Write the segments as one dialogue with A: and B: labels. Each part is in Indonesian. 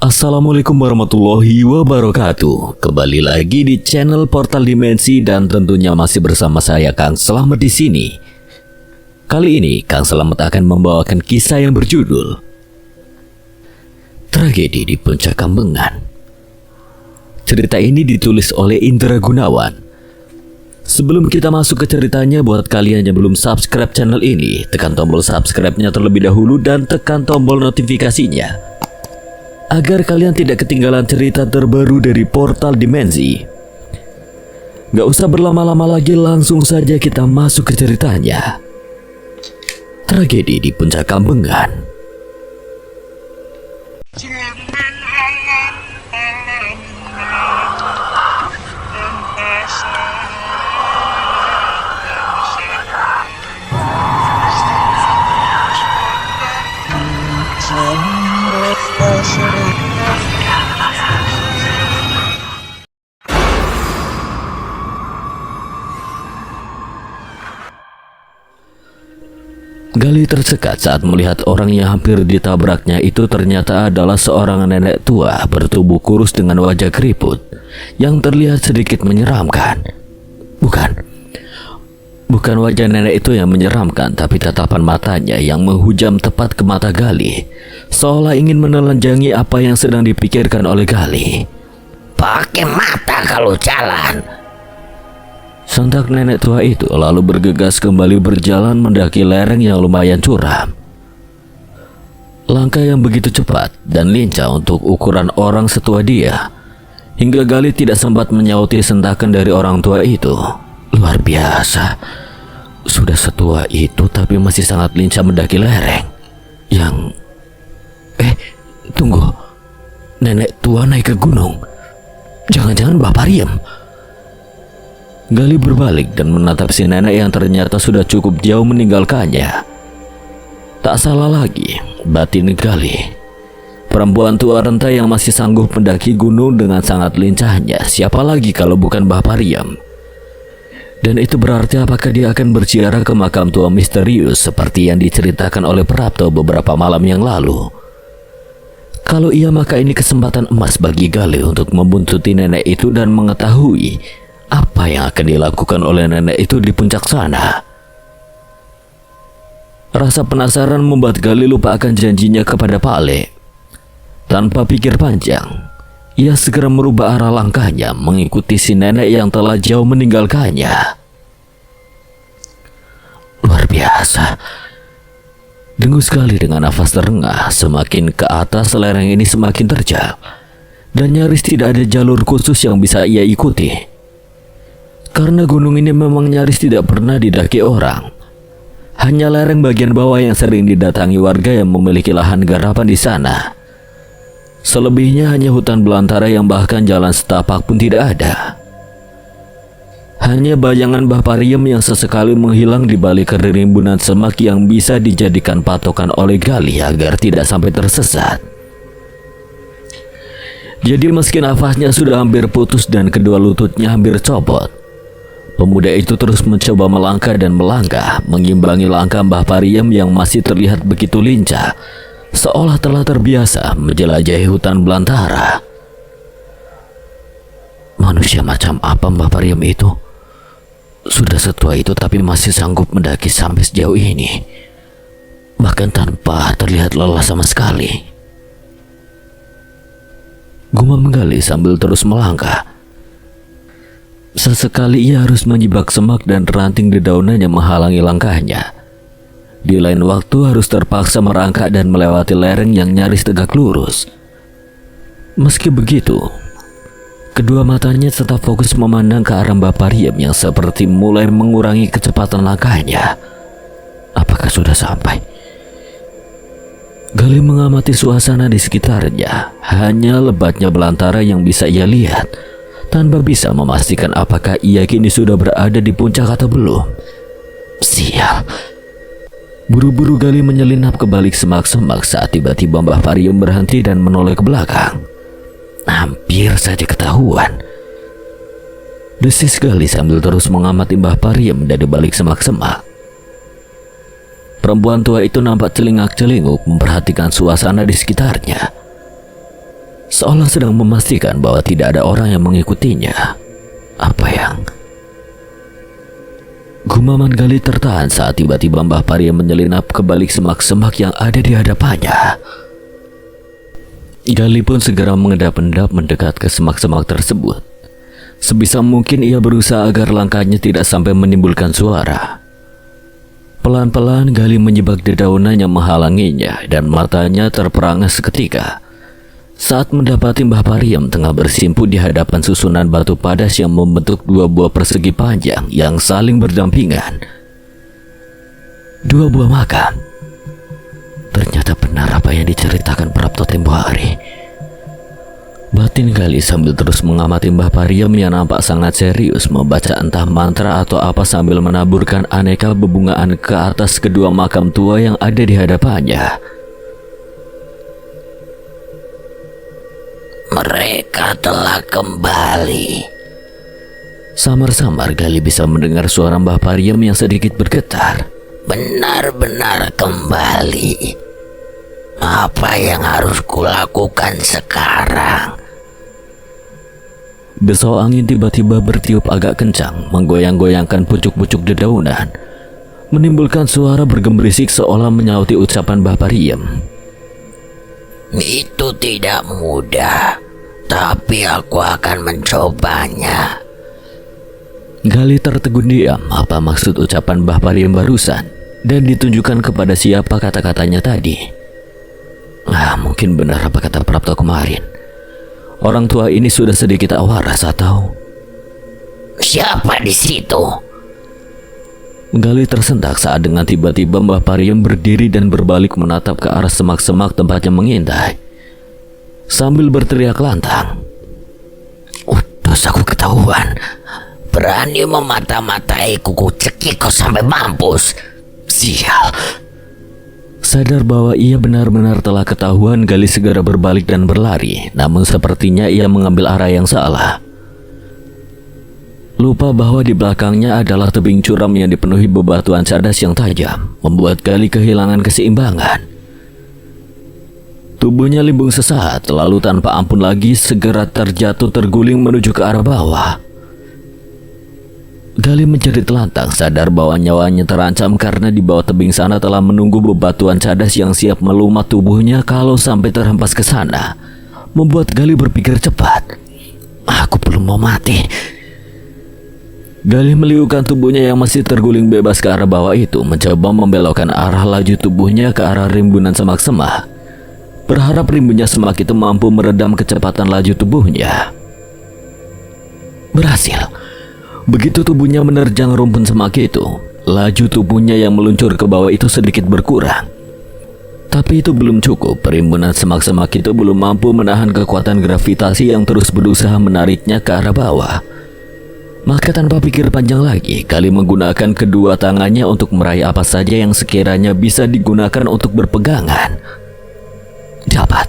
A: Assalamualaikum warahmatullahi wabarakatuh. Kembali lagi di channel Portal Dimensi dan tentunya masih bersama saya Kang Slamet di sini. Kali ini Kang Slamet akan membawakan kisah yang berjudul Tragedi di Puncak Kambengan. Cerita ini ditulis oleh Indra Gunawan. Sebelum kita masuk ke ceritanya, buat kalian yang belum subscribe channel ini, tekan tombol subscribe-nya terlebih dahulu dan tekan tombol notifikasinya agar kalian tidak ketinggalan cerita terbaru dari Portal Dimensi. Gak usah berlama-lama lagi, langsung saja kita masuk ke ceritanya. Tragedi di Puncak Kambengan. Gali tersekat saat melihat orang yang hampir ditabraknya itu ternyata adalah seorang nenek tua bertubuh kurus dengan wajah keriput yang terlihat sedikit menyeramkan. Bukan wajah nenek itu yang menyeramkan, tapi tatapan matanya yang menghujam tepat ke mata Gali, seolah ingin menelanjangi apa yang sedang dipikirkan oleh Gali.
B: Pakai mata kalau jalan.
A: Sontak nenek tua itu lalu bergegas kembali berjalan mendaki lereng yang lumayan curam. Langkah yang begitu cepat dan lincah untuk ukuran orang setua dia, hingga Gali tidak sempat menyauti sentakan dari orang tua itu. Luar biasa, sudah setua itu tapi masih sangat lincah mendaki lereng. Tunggu, nenek tua naik ke gunung. Jangan-jangan Mbah Pariem. Gali berbalik dan menatap si nenek yang ternyata sudah cukup jauh meninggalkannya. Tak salah lagi, batin Gali. Perempuan tua renta yang masih sanggup mendaki gunung dengan sangat lincahnya, siapa lagi kalau bukan Mbah Pariem? Dan itu berarti apakah dia akan berziarah ke makam tua misterius seperti yang diceritakan oleh Prapto beberapa malam yang lalu? Kalau iya, maka ini kesempatan emas bagi Gali untuk membuntuti nenek itu dan mengetahui apa yang akan dilakukan oleh nenek itu di puncak sana. Rasa penasaran membuat Gali lupa akan janjinya kepada Pak Ale. Tanpa pikir panjang, ia segera merubah arah langkahnya mengikuti si nenek yang telah jauh meninggalkannya. Luar biasa. Dengus sekali dengan nafas terengah, semakin ke atas lereng ini semakin terjal, dan nyaris tidak ada jalur khusus yang bisa ia ikuti. Karena gunung ini memang nyaris tidak pernah didaki orang. Hanya lereng bagian bawah yang sering didatangi warga yang memiliki lahan garapan di sana. Selebihnya hanya hutan belantara yang bahkan jalan setapak pun tidak ada. Hanya bayangan Mbah Pariem yang sesekali menghilang di balik kerimbunan semak yang bisa dijadikan patokan oleh Gali agar tidak sampai tersesat. Jadi meski nafasnya sudah hampir putus dan kedua lututnya hampir copot, pemuda itu terus mencoba melangkah dan melangkah, mengimbangi langkah Mbah Pariem yang masih terlihat begitu lincah, seolah telah terbiasa menjelajahi hutan belantara. Manusia macam apa Mbah Pariem itu? Sudah setua itu tapi masih sanggup mendaki sampai sejauh ini, bahkan tanpa terlihat lelah sama sekali. Gumam Gali sambil terus melangkah. Sesekali ia harus menjebak semak dan ranting dedaunan yang menghalangi langkahnya. Di lain waktu harus terpaksa merangkak dan melewati lereng yang nyaris tegak lurus. Meski begitu, kedua matanya tetap fokus memandang ke arah Mbah Pariem yang seperti mulai mengurangi kecepatan langkahnya. Apakah sudah sampai? Gali mengamati suasana di sekitarnya. Hanya lebatnya belantara yang bisa ia lihat, tanpa bisa memastikan apakah ia kini sudah berada di puncak atau belum. Sial. Buru-buru Gali menyelinap ke balik semak-semak saat tiba-tiba Mbah Pariem berhenti dan menoleh ke belakang. Hampir saja ketahuan. Desis Gali sambil terus mengamati Mbah Pariem dari balik semak-semak. Perempuan tua itu nampak celingak-celinguk memperhatikan suasana di sekitarnya. seolah sedang memastikan bahwa tidak ada orang yang mengikutinya. Apa yang... Gumaman Gali tertahan saat tiba-tiba Mbah Pariem menyelinap ke balik semak-semak yang ada di hadapannya. Gali pun segera mengendap-endap mendekat ke semak-semak tersebut. Sebisa mungkin ia berusaha agar langkahnya tidak sampai menimbulkan suara. Pelan-pelan Gali menyibak dedaunan yang menghalanginya dan matanya terperangah seketika saat mendapati Mbah Pariem tengah bersimpu di hadapan susunan batu padas yang membentuk dua buah persegi panjang yang saling berdampingan. Dua buah makam. Ternyata benar apa yang diceritakan Prapto tempo hari. Batin Gali sambil terus mengamati Mbah Pariem yang nampak sangat serius membaca entah mantra atau apa sambil menaburkan aneka bebungaan ke atas kedua makam tua yang ada di hadapannya.
B: Mereka telah kembali.
A: Samar-samar Gali bisa mendengar suara Mbah Pariem yang sedikit bergetar.
B: Benar-benar kembali. Apa yang harus kulakukan sekarang?
A: Desau angin tiba-tiba bertiup agak kencang, menggoyang-goyangkan pucuk-pucuk dedaunan, menimbulkan suara bergemerisik seolah menyauti ucapan Mbah Pariem.
B: Itu tidak mudah, tapi aku akan mencobanya.
A: Gali tertegun diam apa maksud ucapan Mbah Pariem barusan dan ditunjukkan kepada siapa kata-katanya tadi. Mungkin benar apa kata Prapto kemarin. Orang tua ini sudah sedikit waras atau...
B: Siapa di situ?
A: Gali tersentak saat dengan tiba-tiba Mbah Pariem berdiri dan berbalik menatap ke arah semak-semak tempatnya mengintai sambil berteriak lantang.
B: Dosaku ketahuan. Berani memata-matai kuku cekik kau sampai mampus.
A: Sial. Sadar bahwa ia benar-benar telah ketahuan, Gali segera berbalik dan berlari. Namun sepertinya ia mengambil arah yang salah. Lupa bahwa di belakangnya adalah tebing curam yang dipenuhi bebatuan cadas yang tajam, membuat Gali kehilangan keseimbangan. Tubuhnya limbung sesaat, lalu tanpa ampun lagi segera terjatuh terguling menuju ke arah bawah. Gali menjerit lantang, sadar bahwa nyawanya terancam karena di bawah tebing sana telah menunggu bebatuan cadas yang siap melumat tubuhnya kalau sampai terhempas ke sana. Membuat Gali berpikir cepat. Aku belum mau mati. Gali meliukan tubuhnya yang masih terguling bebas ke arah bawah itu, mencoba membelokkan arah laju tubuhnya ke arah rimbunan semak-semak, berharap rimbunnya semak itu mampu meredam kecepatan laju tubuhnya. Berhasil. Begitu tubuhnya menerjang rumpun semak itu, laju tubuhnya yang meluncur ke bawah itu sedikit berkurang. Tapi itu belum cukup. Rimbunan semak-semak itu belum mampu menahan kekuatan gravitasi yang terus berusaha menariknya ke arah bawah. Maka tanpa pikir panjang lagi, Gali menggunakan kedua tangannya untuk meraih apa saja yang sekiranya bisa digunakan untuk berpegangan. Dapat.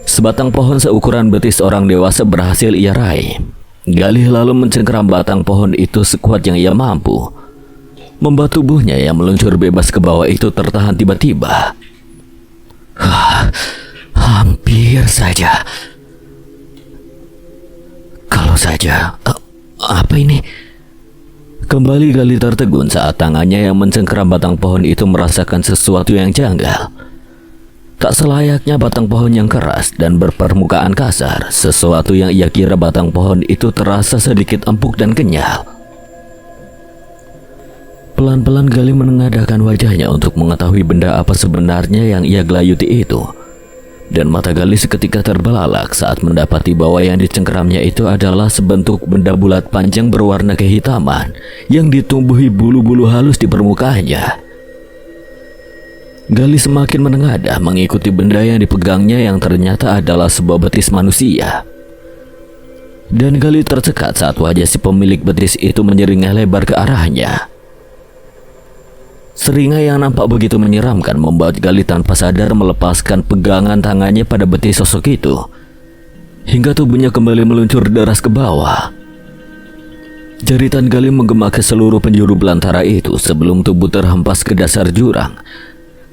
A: Sebatang pohon seukuran betis orang dewasa berhasil ia raih. Gali lalu mencengkeram batang pohon itu sekuat yang ia mampu, membuat tubuhnya yang meluncur bebas ke bawah itu tertahan tiba-tiba. Hampir saja. Kalau saja... apa ini? Kembali Gali tertegun saat tangannya yang mencengkeram batang pohon itu merasakan sesuatu yang janggal. Tak selayaknya batang pohon yang keras dan berpermukaan kasar, sesuatu yang ia kira batang pohon itu terasa sedikit empuk dan kenyal. Pelan-pelan Gali menengadahkan wajahnya untuk mengetahui benda apa sebenarnya yang ia gelayuti itu. Dan mata Gali seketika terbelalak saat mendapati bahwa yang dicengkeramnya itu adalah sebentuk benda bulat panjang berwarna kehitaman yang ditumbuhi bulu-bulu halus di permukaannya. Gali semakin menengadah mengikuti benda yang dipegangnya yang ternyata adalah sebuah betis manusia. Dan Gali tercekat saat wajah si pemilik betis itu menyeringai lebar ke arahnya. Seringai yang nampak begitu menyeramkan membuat Gali tanpa sadar melepaskan pegangan tangannya pada betis sosok itu, hingga tubuhnya kembali meluncur deras ke bawah. Jeritan Gali menggema ke seluruh penjuru belantara itu sebelum tubuh terhempas ke dasar jurang,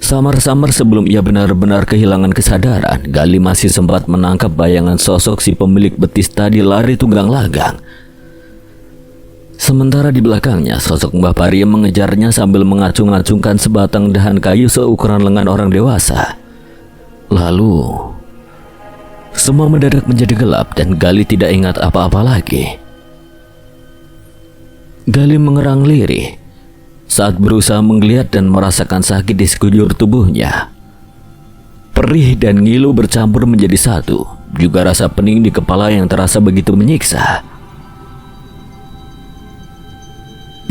A: Samar-samar sebelum ia benar-benar kehilangan kesadaran, Gali masih sempat menangkap bayangan sosok si pemilik betis tadi lari tunggang langgang. Sementara di belakangnya, sosok Mbah Pariem mengejarnya sambil mengacung-acungkan sebatang dahan kayu seukuran lengan orang dewasa. Lalu, semua mendadak menjadi gelap dan Gali tidak ingat apa-apa lagi. Gali mengerang lirih saat berusaha menggeliat dan merasakan sakit di sekujur tubuhnya. Perih dan ngilu bercampur menjadi satu, juga rasa pening di kepala yang terasa begitu menyiksa.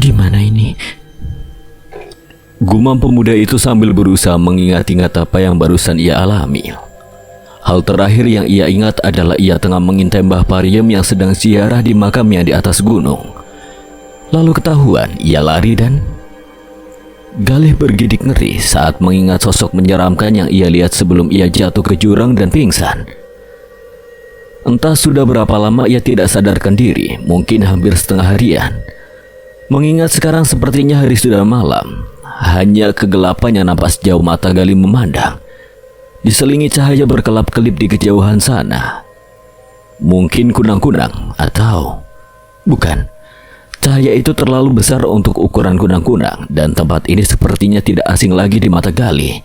A: Gimana ini? Gumam pemuda itu sambil berusaha mengingat-ingat apa yang barusan ia alami. Hal terakhir yang ia ingat adalah ia tengah mengintai Mbah Pariem yang sedang ziarah di makamnya di atas gunung. Lalu ketahuan, ia lari dan Galih bergidik ngeri saat mengingat sosok menyeramkan yang ia lihat sebelum ia jatuh ke jurang dan pingsan. Entah sudah berapa lama ia tidak sadarkan diri, mungkin hampir setengah harian. Mengingat sekarang sepertinya hari sudah malam, hanya kegelapan yang nampak sejauh mata Gali memandang, diselingi cahaya berkelap-kelip di kejauhan sana. Mungkin kunang-kunang atau bukan. Cahaya itu terlalu besar untuk ukuran kunang-kunang dan tempat ini sepertinya tidak asing lagi di mata Gali.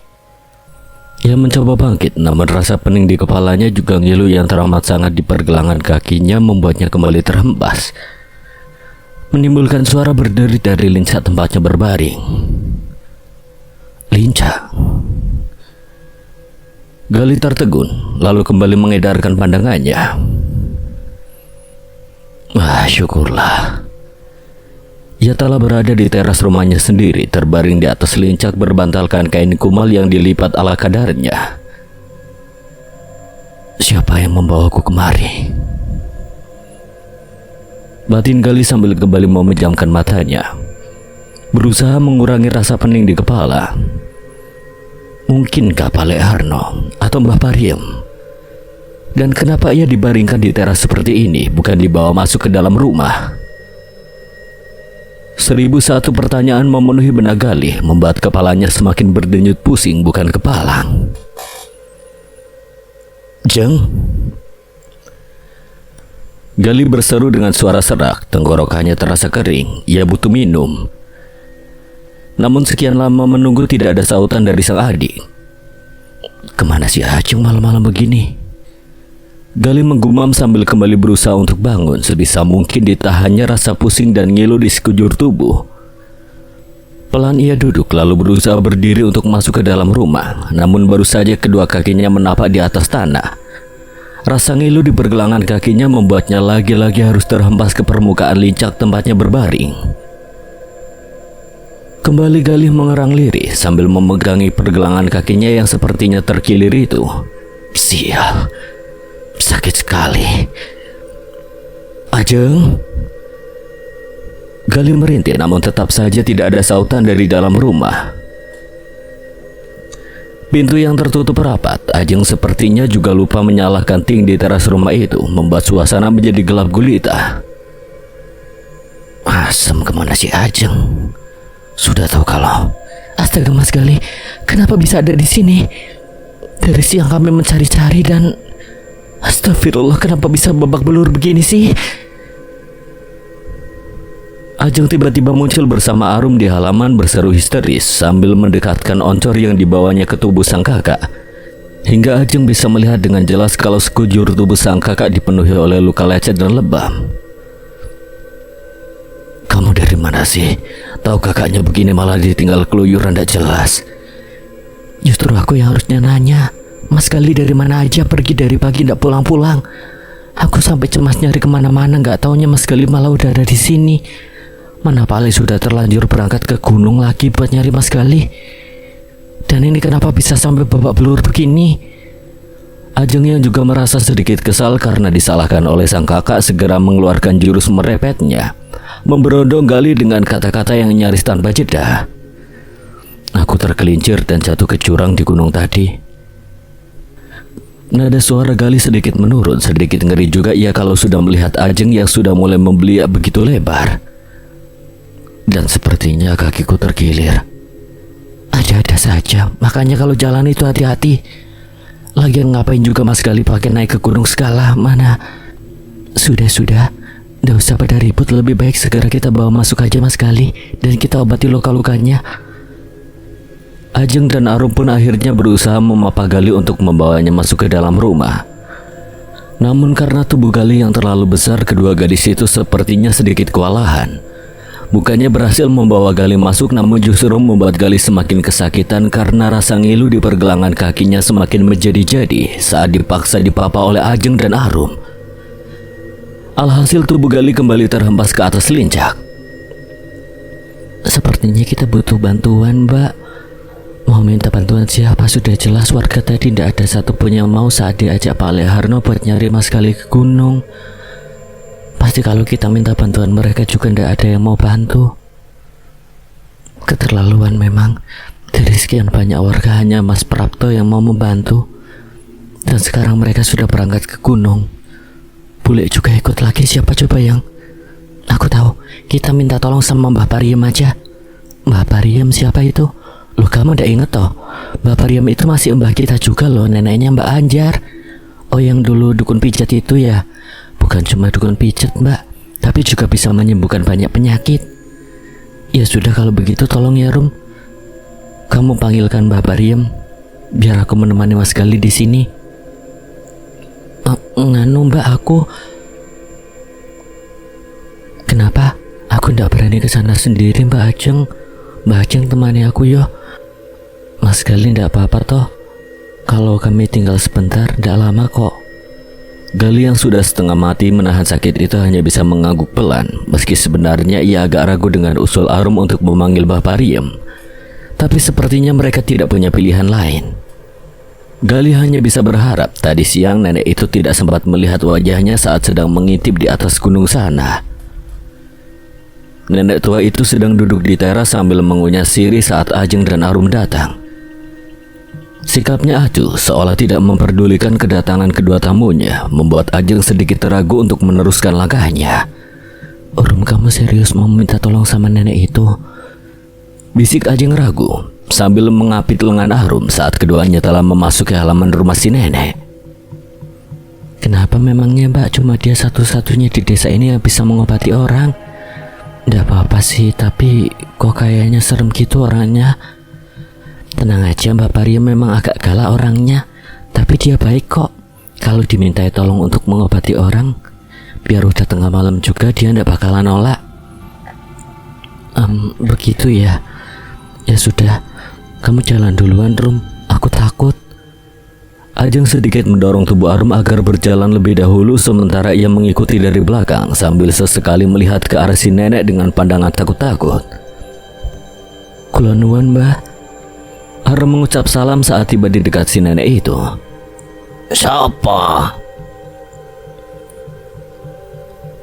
A: Ia mencoba bangkit, namun rasa pening di kepalanya juga ngilu yang teramat sangat di pergelangan kakinya membuatnya kembali terhempas, menimbulkan suara berderit dari lincah tempatnya berbaring. Lincah. Gali tertegun, lalu kembali mengedarkan pandangannya. Syukurlah. Ia telah berada di teras rumahnya sendiri, terbaring di atas lincah berbantalkan kain kumal yang dilipat ala kadarnya. Siapa yang membawaku kemari? Batin Gali sambil kembali memejamkan matanya, berusaha mengurangi rasa pening di kepala. Mungkinkah Pak Leharno atau Mbah Pariem? Dan kenapa ia dibaringkan di teras seperti ini, bukan dibawa masuk ke dalam rumah? 1001 pertanyaan memenuhi benak Gali, membuat kepalanya semakin berdenyut pusing bukan kepalang. Jeng? Gali berseru dengan suara serak, tenggorokannya terasa kering, ia butuh minum. Namun sekian lama menunggu tidak ada sautan dari sang adik. Kemana si Acung malam-malam begini? Gali menggumam sambil kembali berusaha untuk bangun, sebisa mungkin ditahannya rasa pusing dan ngilu di sekujur tubuh. Pelan ia duduk lalu berusaha berdiri untuk masuk ke dalam rumah, namun baru saja kedua kakinya menapak di atas tanah. Rasa ngilu di pergelangan kakinya membuatnya lagi-lagi harus terhempas ke permukaan lincah tempatnya berbaring. Kembali Gali mengerang lirih sambil memegangi pergelangan kakinya yang sepertinya terkilir itu. Sial, sakit sekali. Ajeng. Gali merintih, namun tetap saja tidak ada sautan dari dalam rumah. Pintu yang tertutup rapat, Ajeng sepertinya juga lupa menyalakan ting di teras rumah itu, membuat suasana menjadi gelap gulita. Asem, kemana si Ajeng? Sudah tahu kalau... Astaga Mas Gali, kenapa bisa ada di sini? Dari siang kami mencari-cari dan... Astagfirullah, kenapa bisa babak belur begini sih? Ajeng tiba-tiba muncul bersama Arum di halaman berseru histeris sambil mendekatkan oncor yang dibawanya ke tubuh sang kakak. Hingga Ajeng bisa melihat dengan jelas kalau sekujur tubuh sang kakak dipenuhi oleh luka lecet dan lebam. Kamu dari mana sih? Tahu kakaknya begini malah ditinggal keluyuran tidak jelas. Justru aku yang harusnya nanya. Mas Gali dari mana aja pergi dari pagi tidak pulang-pulang. Aku sampai cemas nyari kemana-mana, nggak taunya Mas Gali malah udah ada di sini. Mana Pale sudah terlanjur berangkat ke gunung lagi buat nyari Mas Gali. Dan ini kenapa bisa sampai babak belur begini? Ajeng yang juga merasa sedikit kesal karena disalahkan oleh sang kakak segera mengeluarkan jurus merepetnya, memberondong Gali dengan kata-kata yang nyaris tanpa jeda. Aku tergelincir dan jatuh ke jurang di gunung tadi. Nada suara Gali sedikit menurun, sedikit ngeri juga ia kalau sudah melihat Ajeng yang sudah mulai membeliak begitu lebar. Dan sepertinya kakiku terkilir. Ada-ada saja, makanya kalau jalan itu hati-hati. Lagian ngapain juga Mas Gali pakai naik ke gunung segala, mana? Sudah, nggak usah pada ribut, lebih baik segera kita bawa masuk aja Mas Gali dan kita obati luka-lukanya. Ajeng dan Arum pun akhirnya berusaha memapa Gali untuk membawanya masuk ke dalam rumah. Namun karena tubuh Gali yang terlalu besar, kedua gadis itu sepertinya sedikit kewalahan. Bukannya berhasil membawa Gali masuk, namun justru membuat Gali semakin kesakitan karena rasa ngilu di pergelangan kakinya semakin menjadi-jadi saat dipaksa dipapa oleh Ajeng dan Arum. Alhasil tubuh Gali kembali terhempas ke atas lincah. Sepertinya kita butuh bantuan, Mbak. Mau minta bantuan siapa? Sudah jelas warga tadi tidak ada satupun yang mau saat diajak Pak Leharno buat nyari Mas Gali ke gunung. Pasti kalau kita minta bantuan mereka juga tidak ada yang mau bantu. Keterlaluan memang. Dari sekian banyak warga hanya Mas Prapto yang mau membantu. Dan sekarang mereka sudah berangkat ke gunung. Bule juga ikut lagi, siapa coba yang? Aku tahu, kita minta tolong sama Mbah Pariem aja. Mbah Pariem siapa itu? Loh, kamu udah inget toh? Mbah Pariem itu masih mbah kita juga loh, neneknya Mbak Anjar. Oh, yang dulu dukun pijat itu ya? Bukan cuma dukun pijat, Mbak, tapi juga bisa menyembuhkan banyak penyakit. Ya sudah, kalau begitu tolong ya Rum, kamu panggilkan Mbah Pariem biar aku menemani Mas Gali di sini. Nganu Mbak, aku kenapa? Aku ndak berani ke sana sendiri, Mbak Ajeng. Mbak Ajeng temani aku yo. Mas Gali ndak apa-apa toh. Kalau kami tinggal sebentar, ndak lama kok. Gali yang sudah setengah mati menahan sakit itu hanya bisa mengangguk pelan, meski sebenarnya ia agak ragu dengan usul Arum untuk memanggil Mbah Pariem. Tapi sepertinya mereka tidak punya pilihan lain. Gali hanya bisa berharap tadi siang nenek itu tidak sempat melihat wajahnya saat sedang mengintip di atas gunung sana. Nenek tua itu sedang duduk di teras sambil mengunyah sirih saat Ajeng dan Arum datang. Sikapnya acuh seolah tidak memperdulikan kedatangan kedua tamunya, membuat Ajeng sedikit ragu untuk meneruskan langkahnya. Arum, kamu serius mau minta tolong sama nenek itu? Bisik Ajeng ragu sambil mengapit lengan Arum saat keduanya telah memasuki halaman rumah si nenek. Kenapa memangnya Mbak? Cuma dia satu-satunya di desa ini yang bisa mengobati orang. Nggak apa-apa sih, tapi kok kayaknya serem gitu orangnya. Tenang aja, Mbak Pariem memang agak galak orangnya, tapi dia baik kok. Kalau dimintai tolong untuk mengobati orang, biar udah tengah malam juga dia ndak bakalan nolak. Begitu ya. Ya sudah, kamu jalan duluan Rum, aku takut. Ajeng sedikit mendorong tubuh Arum agar berjalan lebih dahulu, sementara ia mengikuti dari belakang sambil sesekali melihat ke arah si nenek dengan pandangan takut-takut. Kula nuwun, Mbah. Arum mengucap salam saat tiba di dekat si nenek itu.
B: Sopo?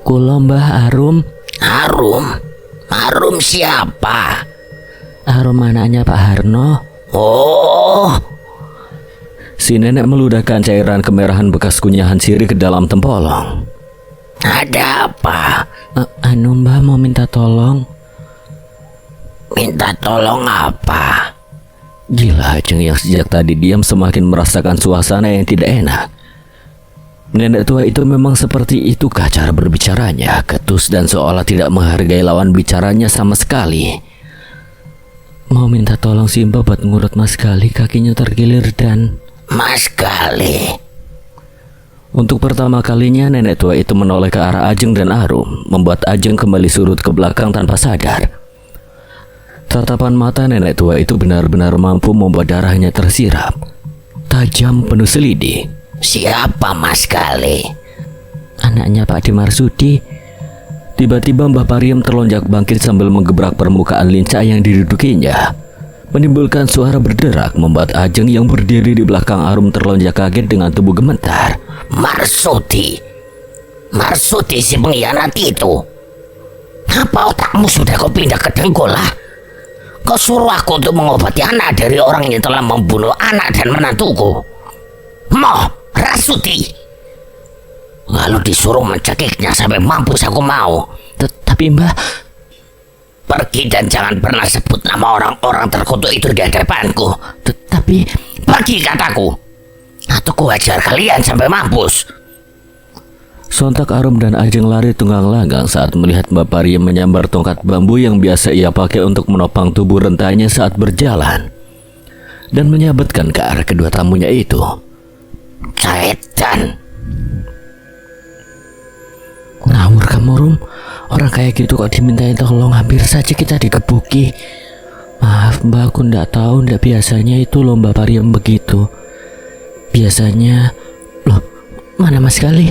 A: Kula Mbah Arum.
B: Arum siapa?
A: Arum anaknya Pak Harno.
B: Oh,
A: Si nenek meludahkan cairan kemerahan bekas kunyahan sirih ke dalam tempolong.
B: ada apa?
A: Anu Mbah mau minta tolong.
B: Minta tolong apa?
A: Gila, Ajeng yang sejak tadi diam semakin merasakan suasana yang tidak enak. Nenek tua itu memang seperti itukah cara berbicaranya, ketus dan seolah tidak menghargai lawan bicaranya sama sekali. Mau minta tolong si Mbak buat ngurut Mas Gali, kakinya tergilir dan...
B: Mas Gali.
A: Untuk pertama kalinya nenek tua itu menoleh ke arah Ajeng dan Arum, membuat Ajeng kembali surut ke belakang tanpa sadar. Tatapan mata nenek tua itu benar-benar mampu membuat darahnya tersirap. Tajam, penuh selidi.
B: Siapa Mas Gali?
A: Anaknya Pak Dimarsudi. Tiba-tiba Mbah Pariem terlonjak bangkit sambil menggebrak permukaan lincah yang didudukinya, menimbulkan suara berderak membuat Ajeng yang berdiri di belakang Arum terlonjak kaget dengan tubuh gemetar.
B: Marsudi si pengkhianat itu. Apa otakmu sudah kau pindah ke Denggolah? Kau suruh aku untuk mengobati anak dari orang yang telah membunuh anak dan menantuku. Moh, Rasuti. Lalu disuruh mencekiknya sampai mampus aku mau.
A: Tapi Mbah...
B: pergi dan jangan pernah sebut nama orang-orang terkutuk itu di hadapanku. Tapi pergi kataku, atau ku hajar kalian sampai mampus.
A: Sontak Arum dan Ajeng lari tunggang langgang saat melihat Mbak Pariem menyambar tongkat bambu yang biasa ia pakai untuk menopang tubuh rentanya saat berjalan, dan menyabetkan ke arah kedua tamunya itu.
B: Setan.
A: Ngawur kamu, Rum. Orang kayak gitu kok dimintain tolong, hampir saja kita digebuki. Maaf Mbak, aku ndak tahu, ndak biasanya itu loh Mbak Pariem begitu. Biasanya, loh, mana Mas Gali?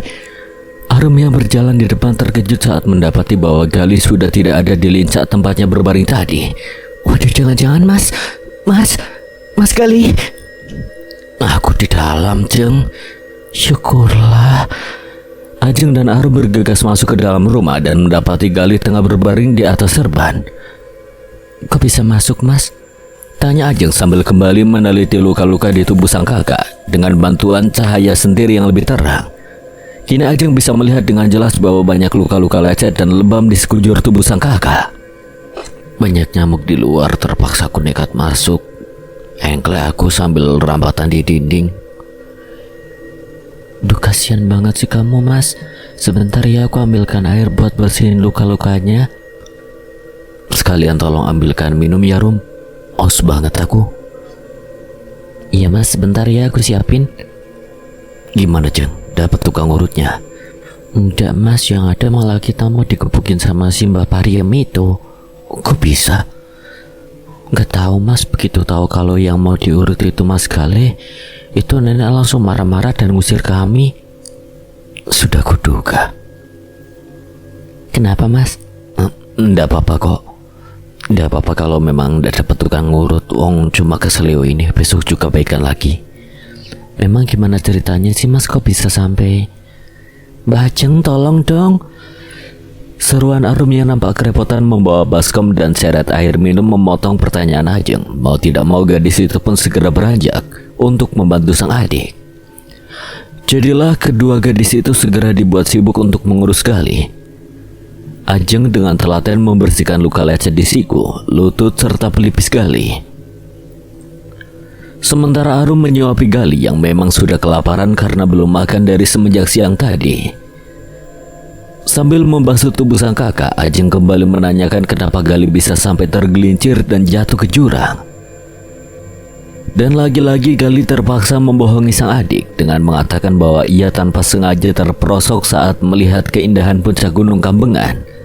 A: Arum yang berjalan di depan terkejut saat mendapati bahwa Gali sudah tidak ada di lincah tempatnya berbaring tadi. Waduh, jangan-jangan Mas Gali. Aku di dalam, Jeng. Syukurlah. Ajeng dan Arum bergegas masuk ke dalam rumah dan mendapati Gali tengah berbaring di atas serban. Kok bisa masuk, Mas? Tanya Ajeng sambil kembali meneliti luka-luka di tubuh sang kakak dengan bantuan cahaya sentir yang lebih terang. Kini Ajeng bisa melihat dengan jelas bahwa banyak luka-luka lecet dan lebam di sekujur tubuh sang kakak. Banyak nyamuk di luar, terpaksa aku nekat masuk. Engkel aku sambil rampatan di dinding. Duh, kasihan banget sih kamu, Mas. Sebentar ya, aku ambilkan air buat bersihin luka-lukanya. Sekalian tolong ambilkan minum ya, Rum. Aus banget aku. Iya Mas, sebentar ya, aku siapin. Gimana, Jeng? Dapat tukang urutnya? Enggak Mas, yang ada malah kita mau digebukin sama si Mbak Pariem itu. Kok bisa? Gak tahu Mas, begitu tahu kalau yang mau diurut itu Mas Gale, itu nenek langsung marah-marah dan ngusir kami. Sudah kuduga. Kenapa Mas? Nggak apa-apa kok. Nggak apa-apa kalau memang nggak dapat tukang ngurut. Wong cuma keselio ini, besok juga baikan lagi. Memang gimana ceritanya sih Mas, kok bisa sampai? Mbak Ajeng tolong dong. Seruan Arum yang nampak kerepotan membawa baskom dan seret air minum memotong pertanyaan Ajeng. Mau tidak mau gadis itu pun segera beranjak untuk membantu sang adik. Jadilah kedua gadis itu segera dibuat sibuk untuk mengurus Gali. Ajeng dengan telaten membersihkan luka lecet di siku, lutut serta pelipis Gali. Sementara Arum menyuapi Gali yang memang sudah kelaparan karena belum makan dari semenjak siang tadi. Sambil membasuh tubuh sang kakak, Ajeng kembali menanyakan kenapa Gali bisa sampai tergelincir dan jatuh ke jurang. Dan lagi-lagi Gali terpaksa membohongi sang adik dengan mengatakan bahwa ia tanpa sengaja terperosok saat melihat keindahan puncak Gunung Kambengan.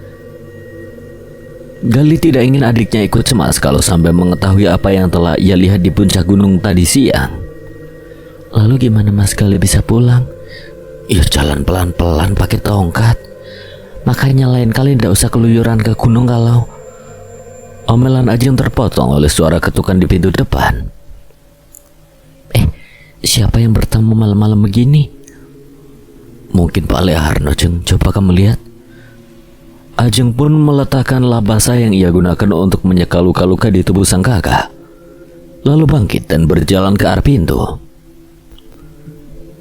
A: Gali tidak ingin adiknya ikut cemas kalau sampai mengetahui apa yang telah ia lihat di puncak gunung tadi siang. Lalu gimana Mas Gali bisa pulang? Ya jalan pelan-pelan pakai tongkat. Makanya lain kali tidak usah keluyuran ke gunung kalau... Omelan Ajeng terpotong oleh suara ketukan di pintu depan. Siapa yang bertamu malam-malam begini? Mungkin Pak Leharno, Jeng. Coba kamu lihat. Ajeng pun meletakkan lap basah yang ia gunakan untuk menyeka luka-luka di tubuh sang kakak, lalu bangkit dan berjalan ke arah pintu.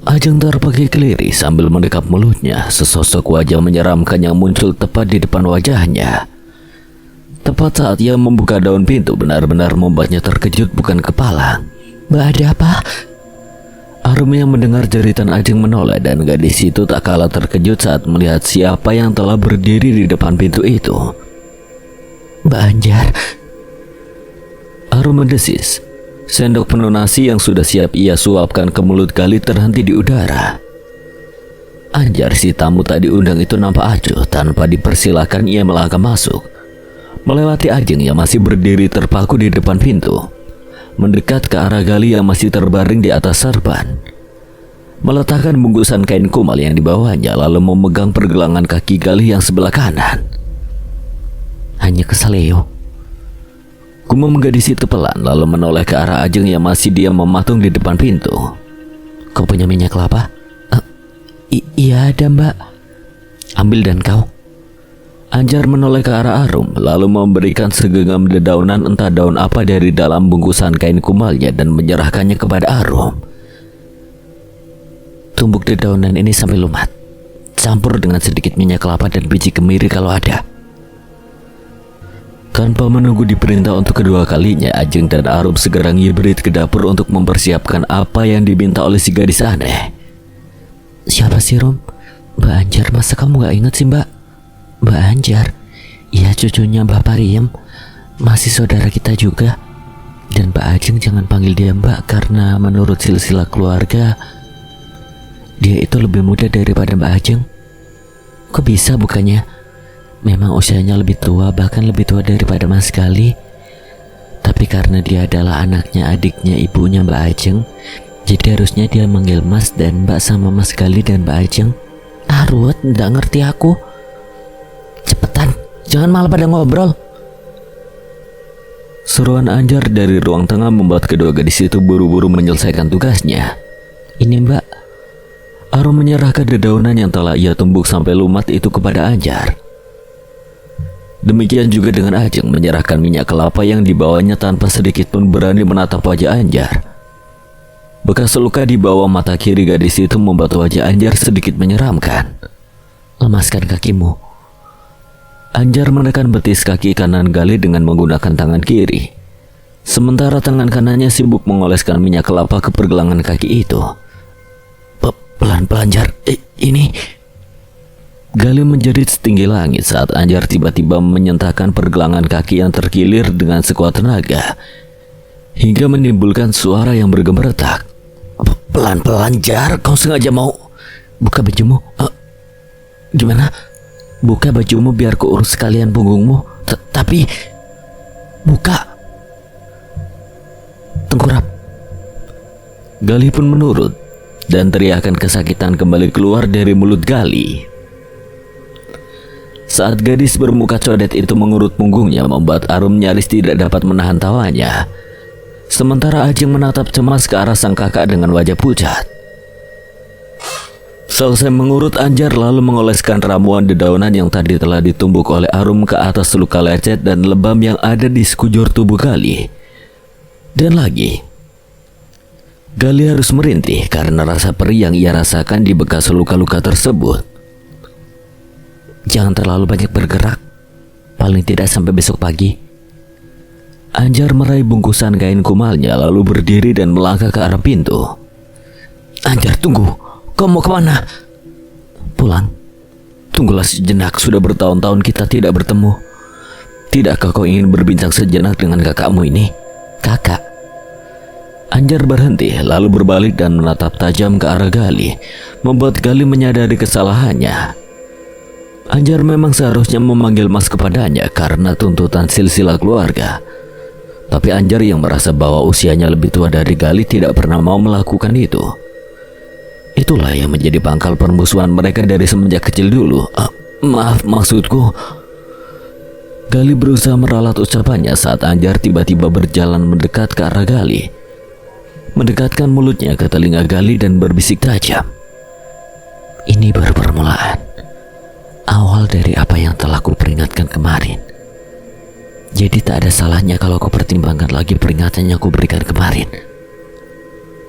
A: Ajeng terpekik-keliri sambil mendekap mulutnya. Sesosok wajah menyeramkan yang muncul tepat di depan wajahnya. Tepat saat ia membuka daun pintu, benar-benar membuatnya terkejut bukan kepala. Mbak, ada apa? Arum yang mendengar jeritan Ajeng menoleh dan gadis itu tak kalah terkejut saat melihat siapa yang telah berdiri di depan pintu itu. Mbak Anjar. Arum mendesis. Sendok penuh nasi yang sudah siap ia suapkan ke mulut Gali terhenti di udara. Anjar, si tamu tadi undang itu nampak acuh. Tanpa dipersilakan ia melangkah masuk, melewati Ajeng yang masih berdiri terpaku di depan pintu, mendekat ke arah Gali yang masih terbaring di atas serban, meletakkan bungkusan kain kumal yang dibawanya, lalu memegang pergelangan kaki Gali yang sebelah kanan. Hanya kesaleo. Gumam gadis itu pelan, lalu menoleh ke arah Ajeng yang masih diam mematung di depan pintu. Kau punya minyak kelapa? Iya ada Mbak. Ambil dan kau. Anjar menoleh ke arah Arum, lalu memberikan segenggam dedaunan entah daun apa dari dalam bungkusan kain kumalnya dan menyerahkannya kepada Arum. Tumbuk dedaunan ini sampai lumat. Campur dengan sedikit minyak kelapa dan biji kemiri kalau ada. Tanpa menunggu diperintah untuk kedua kalinya, Ajeng dan Arum segera ngibrit ke dapur untuk mempersiapkan apa yang diminta oleh si gadis aneh.
C: Siapa sih, Rum? Mbak Anjar, masa kamu gak inget sih, Mbak? Mbak Anjar? Iya, cucunya Mbak Pariem. Masih saudara kita juga. Dan Mbak Ajeng jangan panggil dia Mbak, karena menurut silsilah keluarga dia itu lebih muda daripada Mbak Ajeng. Kok bisa bukannya? Memang usianya lebih tua, bahkan lebih tua daripada Mas Gali. Tapi karena dia adalah anaknya adiknya ibunya Mbak Ajeng, jadi harusnya dia manggil Mas dan Mbak sama Mas Gali dan Mbak Ajeng. Ruwet, nggak ngerti aku. Cepetan, jangan malah pada ngobrol.
A: Seruan Anjar dari ruang tengah membuat kedua gadis itu buru-buru menyelesaikan tugasnya.
C: Ini Mbak.
A: Arum menyerahkan dedaunan yang telah ia tumbuk sampai lumat itu kepada Anjar. Demikian juga dengan Ajeng menyerahkan minyak kelapa yang dibawanya tanpa sedikit pun berani menatap wajah Anjar. Bekas luka di bawah mata kiri gadis itu membuat wajah Anjar sedikit menyeramkan.
C: Lemaskan kakimu.
A: Anjar menekan betis kaki kanan Gali dengan menggunakan tangan kiri, sementara tangan kanannya sibuk mengoleskan minyak kelapa ke pergelangan kaki itu.
C: Pelan-pelan, Jar. Ini...
A: Gali menjerit setinggi langit saat Anjar tiba-tiba menyentakkan pergelangan kaki yang terkilir dengan sekuat tenaga hingga menimbulkan suara yang bergemeretak.
C: Pelan-pelan, Jar. Kau sengaja mau buka bajumu? Gimana? Buka bajumu biar ku urus sekalian punggungmu. Tapi buka. Tengkurap.
A: Gali pun menurut dan teriakan kesakitan kembali keluar dari mulut Gali. Saat gadis bermuka codet itu mengurut punggungnya membuat Arum nyaris tidak dapat menahan tawanya. Sementara Ajeng menatap cemas ke arah sang kakak dengan wajah pucat. Selesai mengurut, Anjar lalu mengoleskan ramuan dedaunan yang tadi telah ditumbuk oleh Arum ke atas luka lecet dan lebam yang ada di sekujur tubuh Gali. Dan lagi, Gali harus merintih karena rasa perih yang ia rasakan di bekas luka-luka tersebut.
C: Jangan terlalu banyak bergerak. Paling tidak sampai besok pagi.
A: Anjar meraih bungkusan kain kumalnya lalu berdiri dan melangkah ke arah pintu.
C: Anjar, tunggu. Kau mau kemana?
A: Pulang. Tunggulah sejenak, sudah bertahun-tahun kita tidak bertemu. Tidakkah kau ingin berbincang sejenak dengan kakakmu ini?
C: Kakak?
A: Anjar berhenti lalu berbalik dan menatap tajam ke arah Gali, membuat Gali menyadari kesalahannya. Anjar memang seharusnya memanggil Mas kepadanya karena tuntutan silsilah keluarga. Tapi Anjar yang merasa bahwa usianya lebih tua dari Gali tidak pernah mau melakukan itu. Itulah yang menjadi pangkal permusuhan mereka dari semenjak kecil dulu. Maaf, maksudku... Gali berusaha meralat ucapannya saat Anjar tiba-tiba berjalan mendekat ke arah Gali, mendekatkan mulutnya ke telinga Gali dan berbisik tajam.
C: Ini baru permulaan. Awal dari apa yang telah kuperingatkan kemarin. Jadi tak ada salahnya kalau kau pertimbangkan lagi peringatan yang kuberikan kemarin.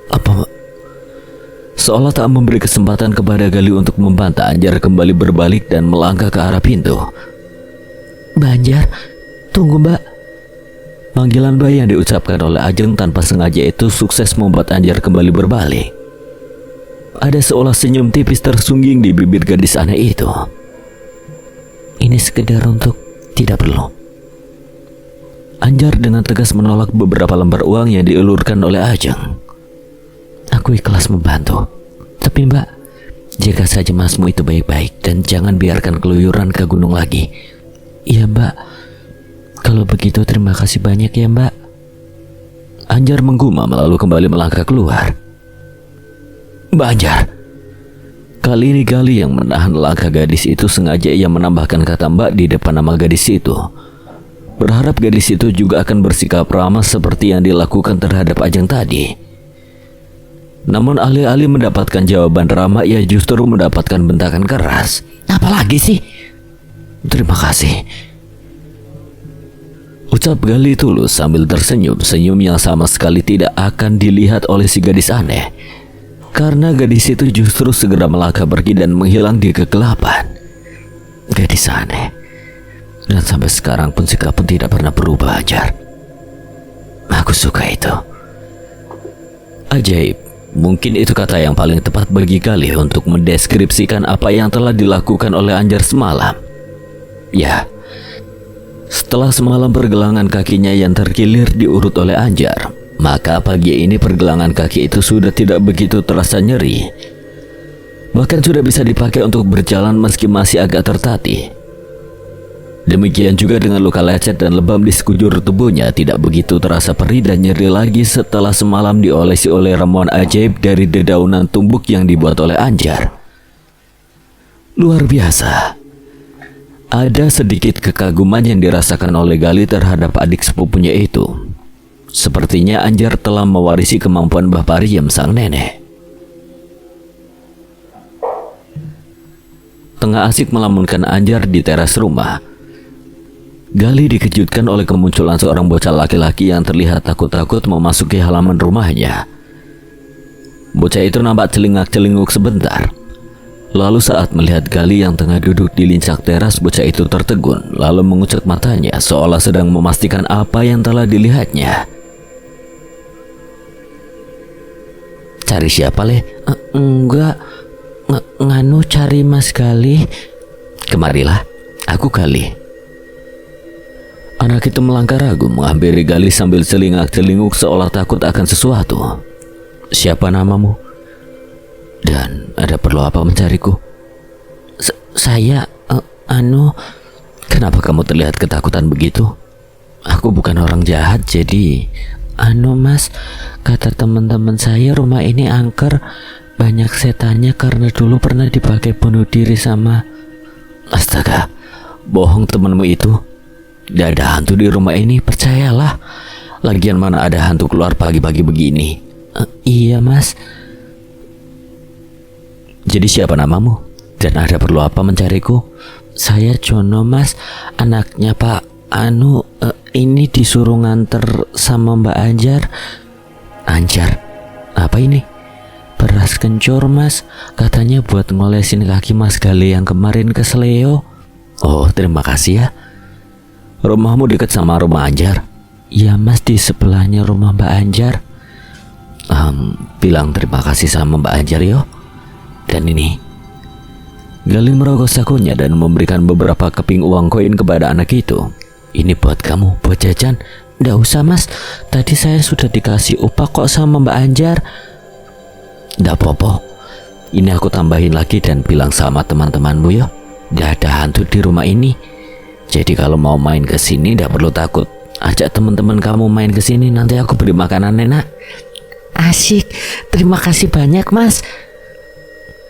A: Apa? Seolah tak memberi kesempatan kepada Gali untuk membantah, Anjar kembali berbalik dan melangkah ke arah pintu.
C: Mbak Anjar, tunggu Mbak.
A: Panggilan Mbak yang diucapkan oleh Ajeng tanpa sengaja itu sukses membuat Anjar kembali berbalik. Ada seolah senyum tipis tersungging di bibir gadis aneh itu.
C: Ini sekedar untuk... Tidak perlu.
A: Anjar dengan tegas menolak beberapa lembar uang yang diulurkan oleh Ajeng.
C: Aku ikhlas membantu. Tapi Mbak, jaga saja masmu itu baik-baik dan jangan biarkan keluyuran ke gunung lagi. Iya Mbak. Kalau begitu terima kasih banyak ya Mbak.
A: Anjar menggumam lalu kembali melangkah keluar. Mbak Anjar. Kali ini Gali yang menahan langkah gadis itu, sengaja ia menambahkan kata Mbak di depan nama gadis itu, berharap gadis itu juga akan bersikap ramah seperti yang dilakukan terhadap Ajeng tadi. Namun alih-alih mendapatkan jawaban ramah, ia justru mendapatkan bentakan keras.
C: Apalagi sih?
A: Terima kasih, ucap Gali tulus sambil tersenyum, senyum yang sama sekali tidak akan dilihat oleh si gadis aneh. Karena gadis itu justru segera melangkah pergi dan menghilang di kegelapan. Gadis aneh. Dan sampai sekarang pun sikap pun tidak pernah berubah, Anjar. Aku suka itu. Ajaib. Mungkin itu kata yang paling tepat bagi Galih untuk mendeskripsikan apa yang telah dilakukan oleh Anjar semalam. Ya, setelah semalam pergelangan kakinya yang terkilir diurut oleh Anjar, maka pagi ini pergelangan kaki itu sudah tidak begitu terasa nyeri. Bahkan sudah bisa dipakai untuk berjalan meski masih agak tertatih. Demikian juga dengan luka lecet dan lebam di sekujur tubuhnya tidak begitu terasa perih dan nyeri lagi setelah semalam diolesi oleh ramuan ajaib dari dedaunan tumbuk yang dibuat oleh Anjar. Luar biasa. Ada sedikit kekaguman yang dirasakan oleh Galih terhadap adik sepupunya itu. Sepertinya Anjar telah mewarisi kemampuan Mbah Pariem sang nenek. Tengah asik melamunkan Anjar di teras rumah, Galih dikejutkan oleh kemunculan seorang bocah laki-laki yang terlihat takut-takut memasuki halaman rumahnya. Bocah itu nampak celingak-celinguk sebentar. Lalu saat melihat Galih yang tengah duduk di lincak teras, bocah itu tertegun, lalu mengucek matanya seolah sedang memastikan apa yang telah dilihatnya.
C: Cari siapa, Le? Enggak, nganu cari Mas Galih.
A: Kemarilah, aku Galih. Anak itu melangkah ragu menghampiri Galih sambil celingak-celinguk seolah takut akan sesuatu. Siapa namamu? Dan ada perlu apa mencariku?
C: Saya,
A: Kenapa kamu terlihat ketakutan begitu?
C: Aku bukan orang jahat, jadi Mas, kata teman-teman saya rumah ini angker, banyak setannya karena dulu pernah dipakai bunuh diri sama.
A: Astaga, bohong temanmu itu. Tidak ada hantu di rumah ini, percayalah. Lagian mana ada hantu keluar pagi-pagi begini?
C: Iya, Mas.
A: Jadi siapa namamu? Dan ada perlu apa mencariku?
C: Saya Jono, Mas, anaknya Pak ini disuruh nganter sama Mbak Anjar.
A: Anjar? Apa ini?
C: Beras kencur, Mas. Katanya buat ngolesin kaki Mas Galih yang kemarin kesleo.
A: Oh, terima kasih ya. Rumahmu dekat sama rumah Anjar?
C: Iya, Mas, di sebelahnya rumah Mbak Anjar.
A: Bilang terima kasih sama Mbak Anjar yo. Dan ini. Galih merogoh sakunya dan memberikan beberapa keping uang koin kepada anak itu. Ini buat kamu, buat jajan.
C: Nggak usah, Mas. Tadi saya sudah dikasih upah kok sama Mbak Anjar.
A: Nggak apa-apa. Ini aku tambahin lagi dan bilang sama teman-temanmu yo. Nggak ada hantu di rumah ini. Jadi kalau mau main ke sini tidak perlu takut. Ajak teman-teman kamu main ke sini, nanti aku beri makanan enak.
C: Asik. Terima kasih banyak, Mas.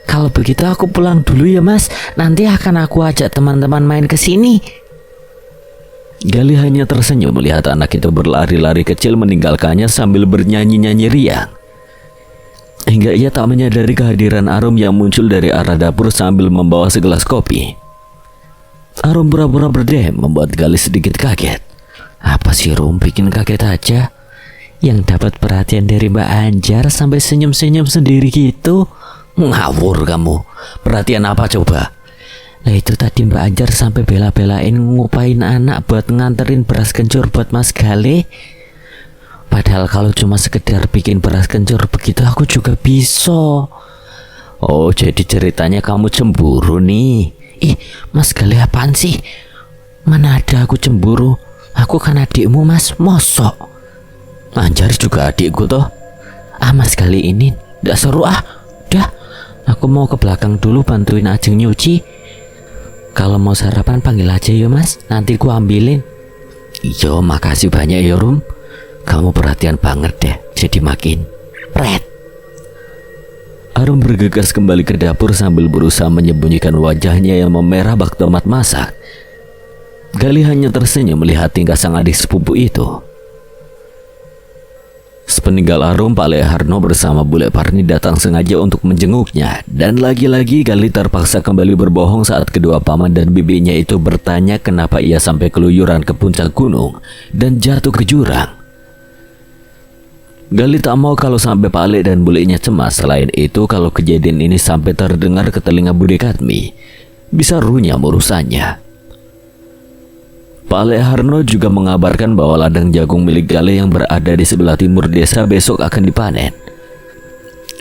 C: Kalau begitu aku pulang dulu ya, Mas. Nanti akan aku ajak teman-teman main ke sini.
A: Galih hanya tersenyum melihat anak itu berlari-lari kecil meninggalkannya sambil bernyanyi-nyanyi riang. Hingga ia tak menyadari kehadiran Arum yang muncul dari arah dapur sambil membawa segelas kopi. Arum pura-pura berdem membuat Galih sedikit kaget.
C: Apa sih Rum, bikin kaget aja? Yang dapat perhatian dari Mbak Anjar sampai senyum-senyum sendiri gitu.
A: Ngawur kamu. Perhatian apa coba?
C: Nah itu tadi Mbak Anjar sampai bela-belain ngupain anak buat nganterin beras kencur buat Mas Galih. Padahal kalau cuma sekedar bikin beras kencur begitu aku juga bisa.
A: Oh, jadi ceritanya kamu cemburu nih.
C: Ih, Mas Galih apaan sih? Mana ada aku cemburu. Aku kan adikmu, Mas. Mosok.
A: Anjar juga adikku toh.
C: Mas Galih ini nggak seru ah. Udah, aku mau ke belakang dulu bantuin Ajeng nyuci. Kalau mau sarapan panggil aja ya, Mas. Nanti ku ambilin.
A: Yo, makasih banyak ya Rum. Kamu perhatian banget deh. Jadi makin red. Arum bergegas kembali ke dapur sambil berusaha menyembunyikan wajahnya yang memerah bak tomat masak. Galih hanya tersenyum melihat tingkah sang adik sepupu itu. Sepeninggal Arum, Pak Le Harno bersama Bule Parni datang sengaja untuk menjenguknya. Dan lagi-lagi Galih terpaksa kembali berbohong saat kedua paman dan bibinya itu bertanya kenapa ia sampai keluyuran ke puncak gunung dan jatuh ke jurang. Galih tak mau kalau sampai Pak Le dan bulenya cemas. Selain itu, kalau kejadian ini sampai terdengar ke telinga Bude Katmi, bisa runyam urusannya. Pak Lek Harno juga mengabarkan bahwa ladang jagung milik Gale yang berada di sebelah timur desa besok akan dipanen.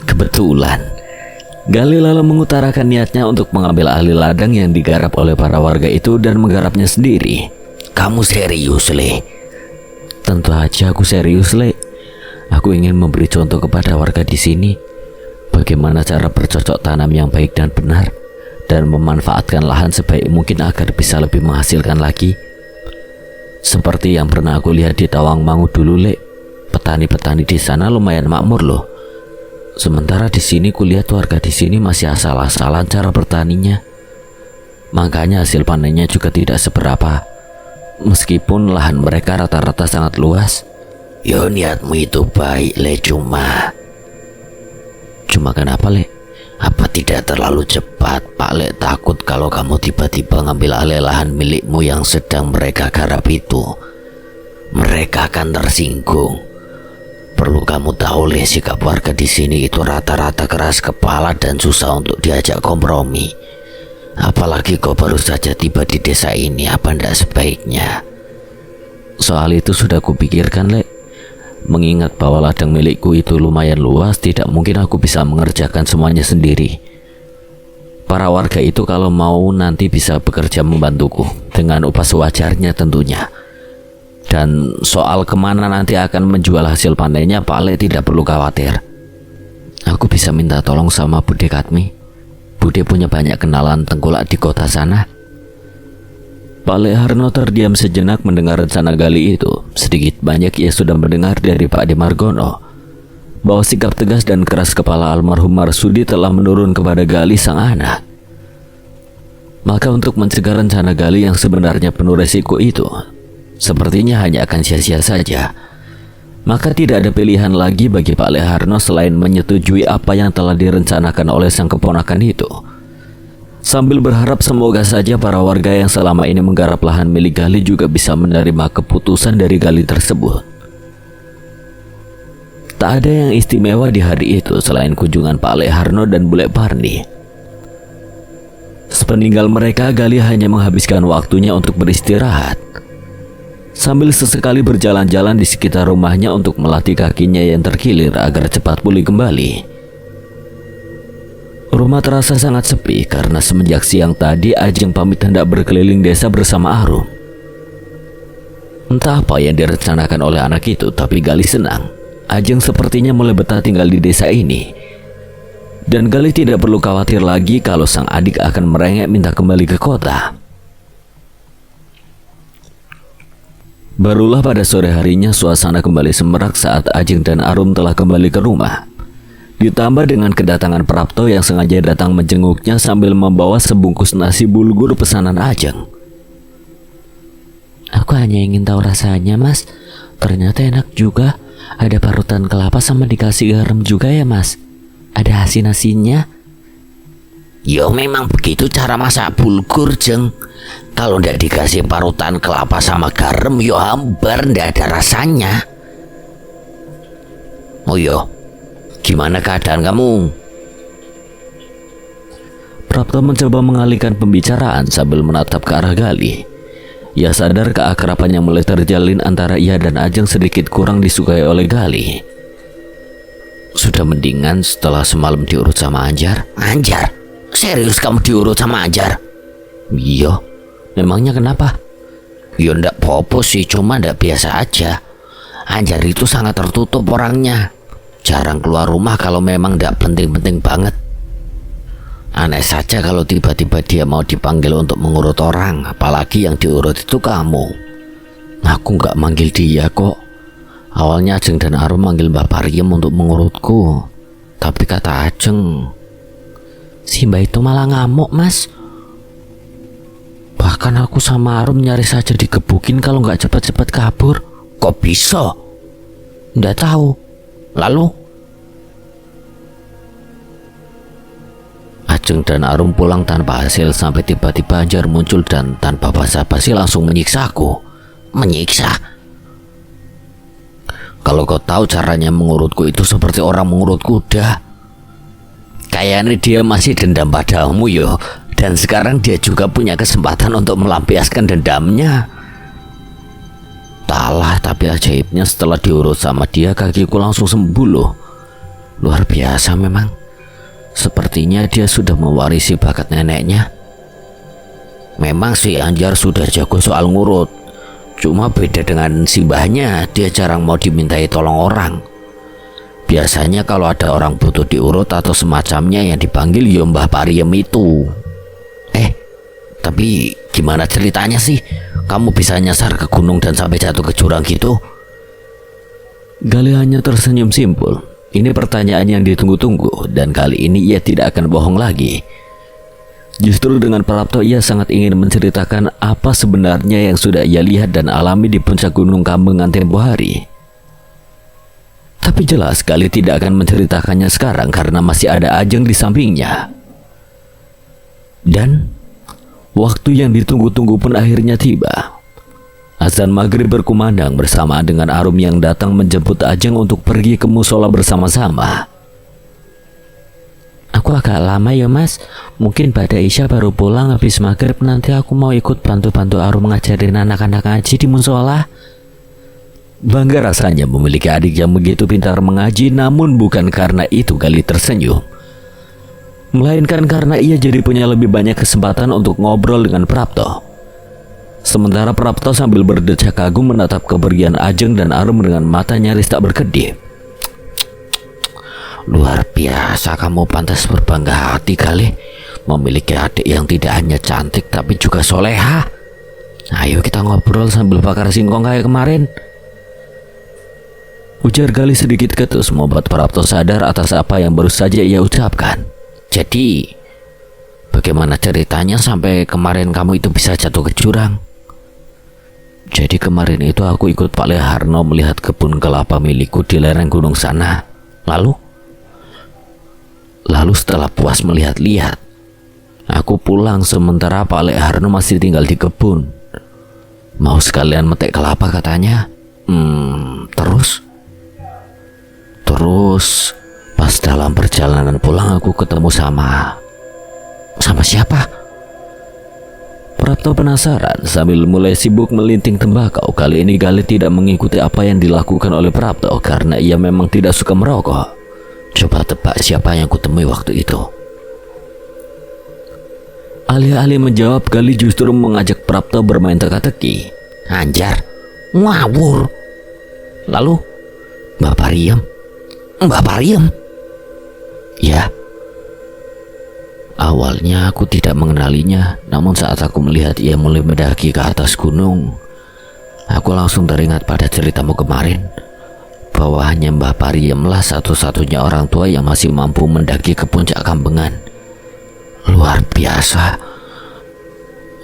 A: Kebetulan, Gale lalu mengutarakan niatnya untuk mengambil alih ladang yang digarap oleh para warga itu dan menggarapnya sendiri.
B: Kamu serius, Le?
A: Tentu aja aku serius, Le. Aku ingin memberi contoh kepada warga di sini bagaimana cara bercocok tanam yang baik dan benar, dan memanfaatkan lahan sebaik mungkin agar bisa lebih menghasilkan lagi. Seperti yang pernah aku lihat di Tawangmangu dulu, Le. Petani-petani di sana lumayan makmur loh. Sementara di sini kulihat warga di sini masih asal-asalan cara bertaninya. Makanya hasil panennya juga tidak seberapa. Meskipun lahan mereka rata-rata sangat luas.
B: Yo, niatmu itu baik, Le, cuma
A: kenapa, Le?
B: apa tidak terlalu cepat? Pak Le takut kalau kamu tiba-tiba ngambil alih lahan milikmu yang sedang mereka garap itu. Mereka akan tersinggung. Perlu kamu tahu, Le, sikap warga di sini itu rata-rata keras kepala dan susah untuk diajak kompromi. Apalagi kau baru saja tiba di desa ini, apa ndak sebaiknya?
A: Soal itu sudah kupikirkan, Le. Mengingat bahwa ladang milikku itu lumayan luas, tidak mungkin aku bisa mengerjakan semuanya sendiri. Para warga itu kalau mau nanti bisa bekerja membantuku dengan upah sewajarnya tentunya. Dan soal kemana nanti akan menjual hasil panennya, Pak Le tidak perlu khawatir. Aku bisa minta tolong sama Bude Katmi. Bude punya banyak kenalan tengkulak di kota sana. Pak Le Harno terdiam sejenak mendengar rencana Gali itu. Sedikit banyak ia sudah mendengar dari Pak De Margono bahwa sikap tegas dan keras kepala almarhum Marsudi telah menurun kepada Gali sang anak. Maka untuk mencegah rencana Gali yang sebenarnya penuh resiko itu sepertinya hanya akan sia-sia saja. Maka tidak ada pilihan lagi bagi Pak Le Harno selain menyetujui apa yang telah direncanakan oleh sang keponakan itu. Sambil berharap semoga saja para warga yang selama ini menggarap lahan milik Gali juga bisa menerima keputusan dari Gali tersebut. Tak ada yang istimewa di hari itu selain kunjungan Pak Le Harno dan Bule Parni. Sepeninggal mereka, Gali hanya menghabiskan waktunya untuk beristirahat, sambil sesekali berjalan-jalan di sekitar rumahnya untuk melatih kakinya yang terkilir agar cepat pulih kembali. Rumah terasa sangat sepi karena semenjak siang tadi Ajeng pamit hendak berkeliling desa bersama Arum. Entah apa yang direncanakan oleh anak itu, tapi Gali senang. Ajeng sepertinya mulai betah tinggal di desa ini. Dan Gali tidak perlu khawatir lagi kalau sang adik akan merengek minta kembali ke kota. Barulah pada sore harinya suasana kembali semerak saat Ajeng dan Arum telah kembali ke rumah. Ditambah dengan kedatangan Prapto yang sengaja datang menjenguknya sambil membawa sebungkus nasi bulgur pesanan Ajeng.
C: Aku hanya ingin tahu rasanya, Mas. Ternyata enak juga. Ada parutan kelapa sama dikasih garam juga ya, Mas. Ada asin-asinnya.
B: Yo, memang begitu cara masak bulgur, Jeng. Kalau ndak dikasih parutan kelapa sama garam, yo hambar, ndak ada rasanya. Oh yo, gimana keadaan kamu?
A: Prapto mencoba mengalihkan pembicaraan sambil menatap ke arah Gali. Ia sadar keakraban yang mulai terjalin antara ia dan Ajeng sedikit kurang disukai oleh Gali. Sudah mendingan setelah semalam diurut sama Anjar.
B: Anjar? Serius kamu diurut sama Anjar?
A: Iya, memangnya kenapa?
B: Ya ndak apa-apa sih, cuma ndak biasa aja. Anjar itu sangat tertutup orangnya. Jarang keluar rumah kalau memang ndak penting-penting banget. Aneh saja kalau tiba-tiba dia mau dipanggil untuk mengurut orang, apalagi yang diurut itu kamu.
A: Aku nggak manggil dia kok. Awalnya Ajeng dan Arum manggil Mbak Pariem untuk mengurutku. Tapi kata Ajeng,
C: si Mbak itu malah ngamuk, Mas.
A: bahkan aku sama Arum nyaris saja digebukin kalau nggak cepat-cepat kabur.
B: Kok bisa?
C: Nggak tahu.
B: Lalu?
A: Ajeng dan Arum pulang tanpa hasil sampai tiba-tiba Anjar muncul dan tanpa basa-basi langsung menyiksaku.
B: Menyiksa?
A: Kalau kau tahu caranya mengurutku itu seperti orang mengurut kuda.
B: Kayaknya dia masih dendam padamu yo. Dan sekarang dia juga punya kesempatan untuk melampiaskan dendamnya.
A: Entahlah, tapi ajaibnya setelah diurut sama dia kakiku langsung sembuh loh. Luar biasa memang. Sepertinya dia sudah mewarisi bakat neneknya. Memang si Anjar sudah jago soal ngurut. Cuma beda dengan si mbahnya, dia jarang mau dimintai tolong orang. Biasanya kalau ada orang butuh diurut atau semacamnya yang dipanggil ya Mbah Pariem itu. Tapi gimana ceritanya sih? Kamu bisa nyasar ke gunung dan sampai jatuh ke jurang gitu? Gali hanya tersenyum simpul. Ini pertanyaan yang ditunggu-tunggu dan kali ini ia tidak akan bohong lagi. Justru dengan Prapto ia sangat ingin menceritakan apa sebenarnya yang sudah ia lihat dan alami di puncak Gunung Kambengan tempo hari. Tapi jelas Gali tidak akan menceritakannya sekarang karena masih ada Ajeng di sampingnya. Dan waktu yang ditunggu-tunggu pun akhirnya tiba. Azan maghrib berkumandang bersamaan dengan Arum yang datang menjemput Ajeng untuk pergi ke musola bersama-sama.
C: Aku agak lama ya mas, mungkin pada Isya baru pulang habis maghrib. Nanti aku mau ikut bantu-bantu Arum ngajarin anak-anak ngaji di musola.
A: Bangga rasanya memiliki adik yang begitu pintar mengaji, namun bukan karena itu Gali tersenyum, melainkan karena ia jadi punya lebih banyak kesempatan untuk ngobrol dengan Prapto. Sementara Prapto sambil berdecak kagum menatap kepergian Ajeng dan Arum dengan mata nyaris tak berkedip. Luar biasa, kamu pantas berbangga hati kali memiliki adik yang tidak hanya cantik tapi juga soleha. Ayo kita ngobrol sambil bakar singkong kayak kemarin, ujar Gali sedikit ketus membuat Prapto sadar atas apa yang baru saja ia ucapkan. Jadi, bagaimana ceritanya sampai kemarin kamu itu bisa jatuh ke jurang? Jadi kemarin itu aku ikut Pak Leharno melihat kebun kelapa milikku di lereng gunung sana. Lalu setelah puas melihat-lihat, aku pulang sementara Pak Leharno masih tinggal di kebun. Mau sekalian metik kelapa katanya. Terus pas dalam perjalanan pulang aku ketemu sama siapa? Prapto penasaran sambil mulai sibuk melinting tembakau. Kali ini Gali tidak mengikuti apa yang dilakukan oleh Prapto karena ia memang tidak suka merokok. Coba tebak siapa yang kutemui waktu itu. Alih-alih menjawab, Gali justru mengajak Prapto bermain teka-teki. Anjar, ngawur. Lalu Mbak Pariem? Ya. Awalnya aku tidak mengenalinya, namun saat aku melihat ia mulai mendaki ke atas gunung, aku langsung teringat pada ceritamu kemarin, bahwa hanya Mbah Pariemlah satu-satunya orang tua yang masih mampu mendaki ke puncak Kambengan. Luar biasa.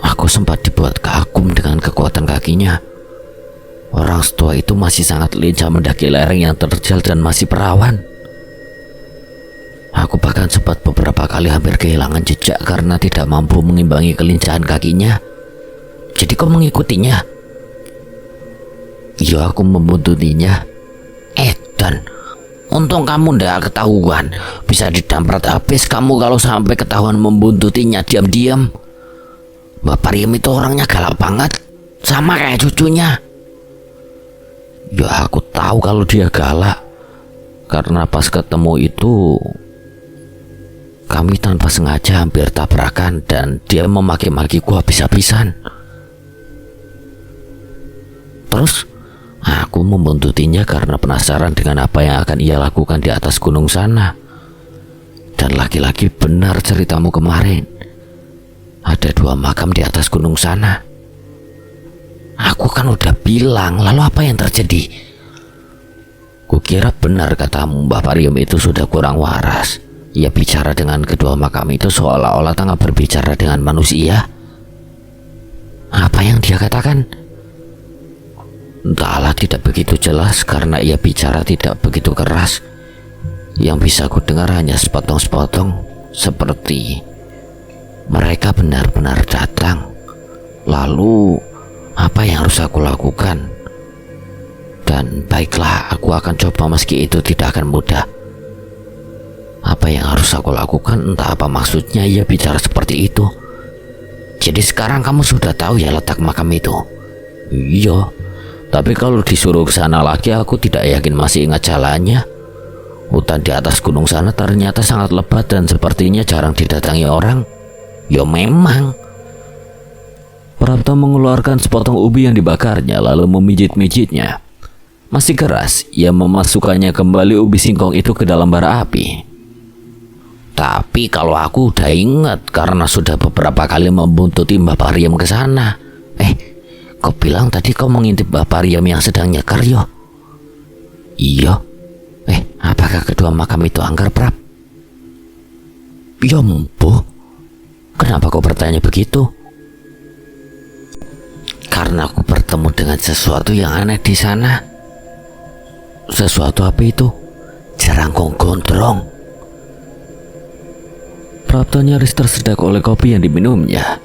A: Aku sempat dibuat kagum dengan kekuatan kakinya. Orang setua itu masih sangat lincah mendaki lereng yang terjal dan masih perawan. Aku bahkan sempat beberapa kali hampir kehilangan jejak karena tidak mampu mengimbangi kelincahan kakinya. Jadi kau mengikutinya? Ya, aku membuntutinya. Dan untung kamu ndak ketahuan. Bisa didamprat habis kamu kalau sampai ketahuan membuntutinya diam-diam. Mbak Pariem itu orangnya galak banget, sama kayak cucunya. Ya, aku tahu kalau dia galak, karena pas ketemu itu kami tanpa sengaja hampir tabrakan dan dia memaki-makiku habis-habisan. Terus aku membuntutinya karena penasaran dengan apa yang akan ia lakukan di atas gunung sana. Dan lagi-lagi benar ceritamu kemarin, ada 2 makam di atas gunung sana. Aku kan udah bilang, lalu apa yang terjadi? Kukira benar katamu, Mbah Pariem itu sudah kurang waras. Ia bicara dengan kedua makam itu seolah-olah tengah berbicara dengan manusia. Apa yang dia katakan? Entahlah, tidak begitu jelas karena ia bicara tidak begitu keras. Yang bisa ku dengar hanya sepotong-sepotong, seperti mereka benar-benar datang. Lalu apa yang harus aku lakukan? Dan baiklah, aku akan coba meski itu tidak akan mudah. Apa yang harus aku lakukan? Entah apa maksudnya ia bicara seperti itu. Jadi sekarang kamu sudah tahu ya letak makam itu? Iya. Tapi kalau disuruh ke sana lagi, aku tidak yakin masih ingat jalannya. Hutan di atas gunung sana ternyata sangat lebat dan sepertinya jarang didatangi orang. Ya memang. Prapta mengeluarkan sepotong ubi yang dibakarnya lalu memijit-mijitnya. Masih keras, ia memasukkannya kembali ubi singkong itu ke dalam bara api. Tapi kalau aku udah ingat karena sudah beberapa kali membuntuti Mbah Pariem ke sana. Kau bilang tadi kau mengintip Mbah Pariem yang sedang nyekar, yo? Iya. Apakah kedua makam itu angker, Prap? Ya mumpu. Kenapa kau bertanya begitu? Karena aku bertemu dengan sesuatu yang aneh di sana. Sesuatu apa itu? Jerangkong gondrong. Prapta nyaris tersedak oleh kopi yang diminumnya.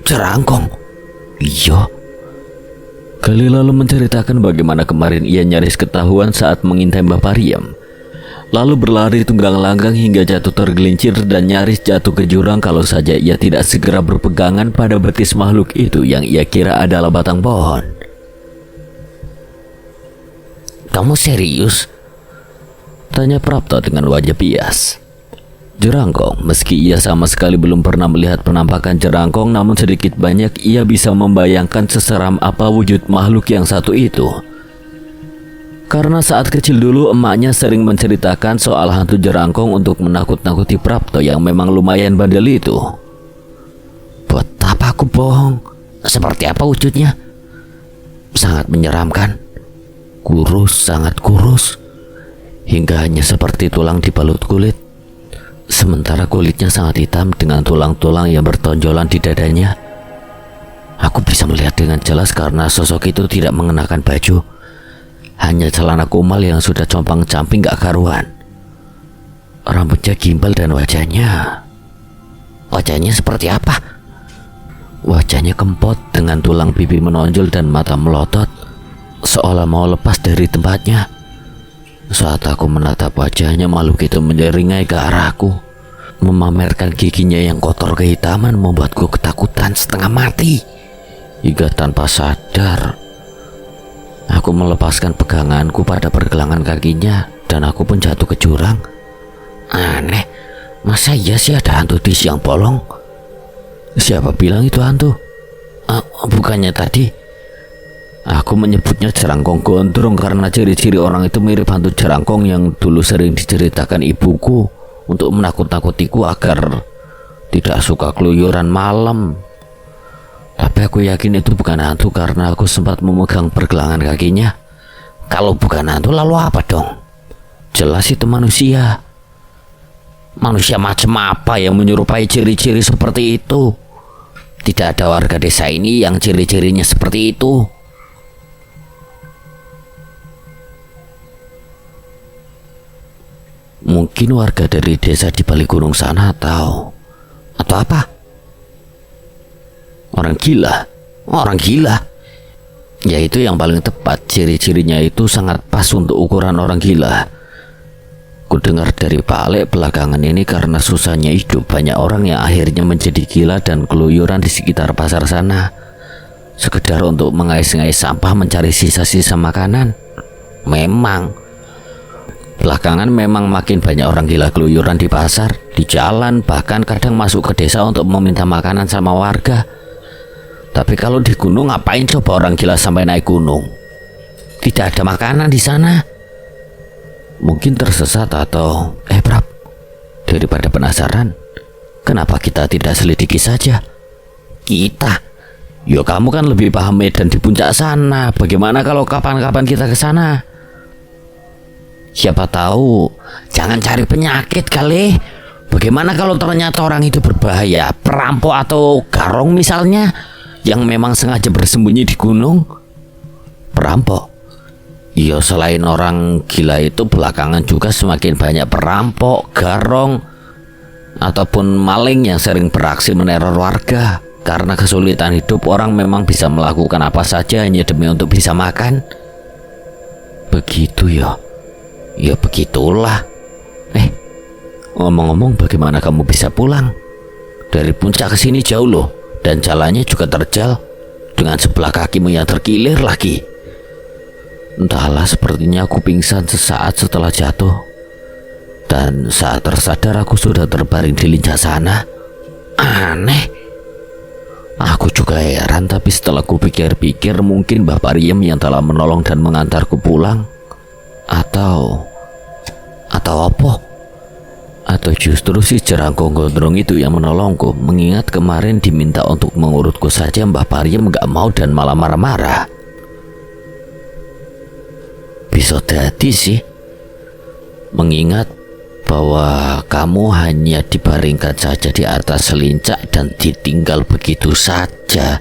A: Jerangkong? Iya. Gali lalu menceritakan bagaimana kemarin ia nyaris ketahuan saat mengintai Mbah Pariem. Lalu berlari tunggang langgang hingga jatuh tergelincir dan nyaris jatuh ke jurang kalau saja ia tidak segera berpegangan pada betis makhluk itu yang ia kira adalah batang pohon. Kamu serius? Tanya Prapta dengan wajah bias. Jerangkong, meski ia sama sekali belum pernah melihat penampakan jerangkong, namun sedikit banyak ia bisa membayangkan seseram apa wujud makhluk yang satu itu. Karena saat kecil dulu emaknya sering menceritakan soal hantu jerangkong untuk menakut-nakuti Prapta yang memang lumayan bandel itu. Betapa aku bohong. Seperti apa wujudnya? Sangat menyeramkan. Kurus, sangat kurus. Hingga hanya seperti tulang dibalut kulit. Sementara kulitnya sangat hitam dengan tulang-tulang yang bertonjolan di dadanya. Aku bisa melihat dengan jelas karena sosok itu tidak mengenakan baju. Hanya celana kumal yang sudah compang-camping gak karuan. Rambutnya gimbal dan wajahnya seperti apa? Wajahnya kempot dengan tulang pipi menonjol dan mata melotot, seolah mau lepas dari tempatnya. Saat aku menatap wajahnya, makhluk itu menyeringai ke arahku. Memamerkan giginya yang kotor kehitaman membuatku ketakutan setengah mati. Hingga tanpa sadar, aku melepaskan peganganku pada pergelangan kakinya dan aku pun jatuh ke jurang. Aneh, masa iya sih ada hantu di siang bolong? Siapa bilang itu hantu? Bukannya tadi aku menyebutnya jerangkong gondrong karena ciri-ciri orang itu mirip hantu jerangkong yang dulu sering diceritakan ibuku untuk menakut-nakutiku agar tidak suka keluyuran malam. Tapi aku yakin itu bukan hantu karena aku sempat memegang pergelangan kakinya. Kalau bukan hantu lalu apa dong? Jelas itu manusia. Manusia macam apa yang menyerupai ciri-ciri seperti itu? Tidak ada warga desa ini yang ciri-cirinya seperti itu. Mungkin warga dari desa di balik gunung sana atau apa? Orang gila. Ya itu yang paling tepat. Ciri-cirinya itu sangat pas untuk ukuran orang gila. Ku dengar dari Pak Alek belakangan ini karena susahnya hidup, banyak orang yang akhirnya menjadi gila dan keluyuran di sekitar pasar sana, sekedar untuk mengais-ngais sampah mencari sisa-sisa makanan. Memang belakangan memang makin banyak orang gila keluyuran di pasar, di jalan, bahkan kadang masuk ke desa untuk meminta makanan sama warga. Tapi kalau di gunung ngapain coba orang gila sampai naik gunung? Tidak ada makanan di sana. Mungkin tersesat atau Prap, daripada penasaran, kenapa kita tidak selidiki saja? Kita? Yo kamu kan lebih paham medan di puncak sana. Bagaimana kalau kapan-kapan kita ke sana? Siapa tahu, jangan cari penyakit kali. Bagaimana kalau ternyata orang itu berbahaya, perampok atau garong misalnya, yang memang sengaja bersembunyi di gunung? Perampok? Iya, selain orang gila itu belakangan juga semakin banyak perampok, garong, ataupun maling yang sering beraksi meneror warga. Karena kesulitan hidup, orang memang bisa melakukan apa saja hanya demi untuk bisa makan. Begitu ya. Ya begitulah. Ngomong-ngomong, bagaimana kamu bisa pulang? Dari puncak ke sini jauh loh, dan jalannya juga terjal, dengan sebelah kakimu yang terkilir lagi. Entahlah, sepertinya aku pingsan sesaat setelah jatuh. Dan saat tersadar aku sudah terbaring di lincah sana.
B: Aneh.
A: Aku juga heran, tapi setelah kupikir-pikir mungkin Mbah Pariem yang telah menolong dan mengantarku pulang. Atau apa? Atau justru si Jerangkong Gondrong itu yang menolongku, mengingat kemarin diminta untuk mengurutku saja Mbah Pariem gak mau dan malah marah-marah. Bisa jadi sih, mengingat bahwa kamu hanya dibaringkan saja di atas selincah dan ditinggal begitu saja.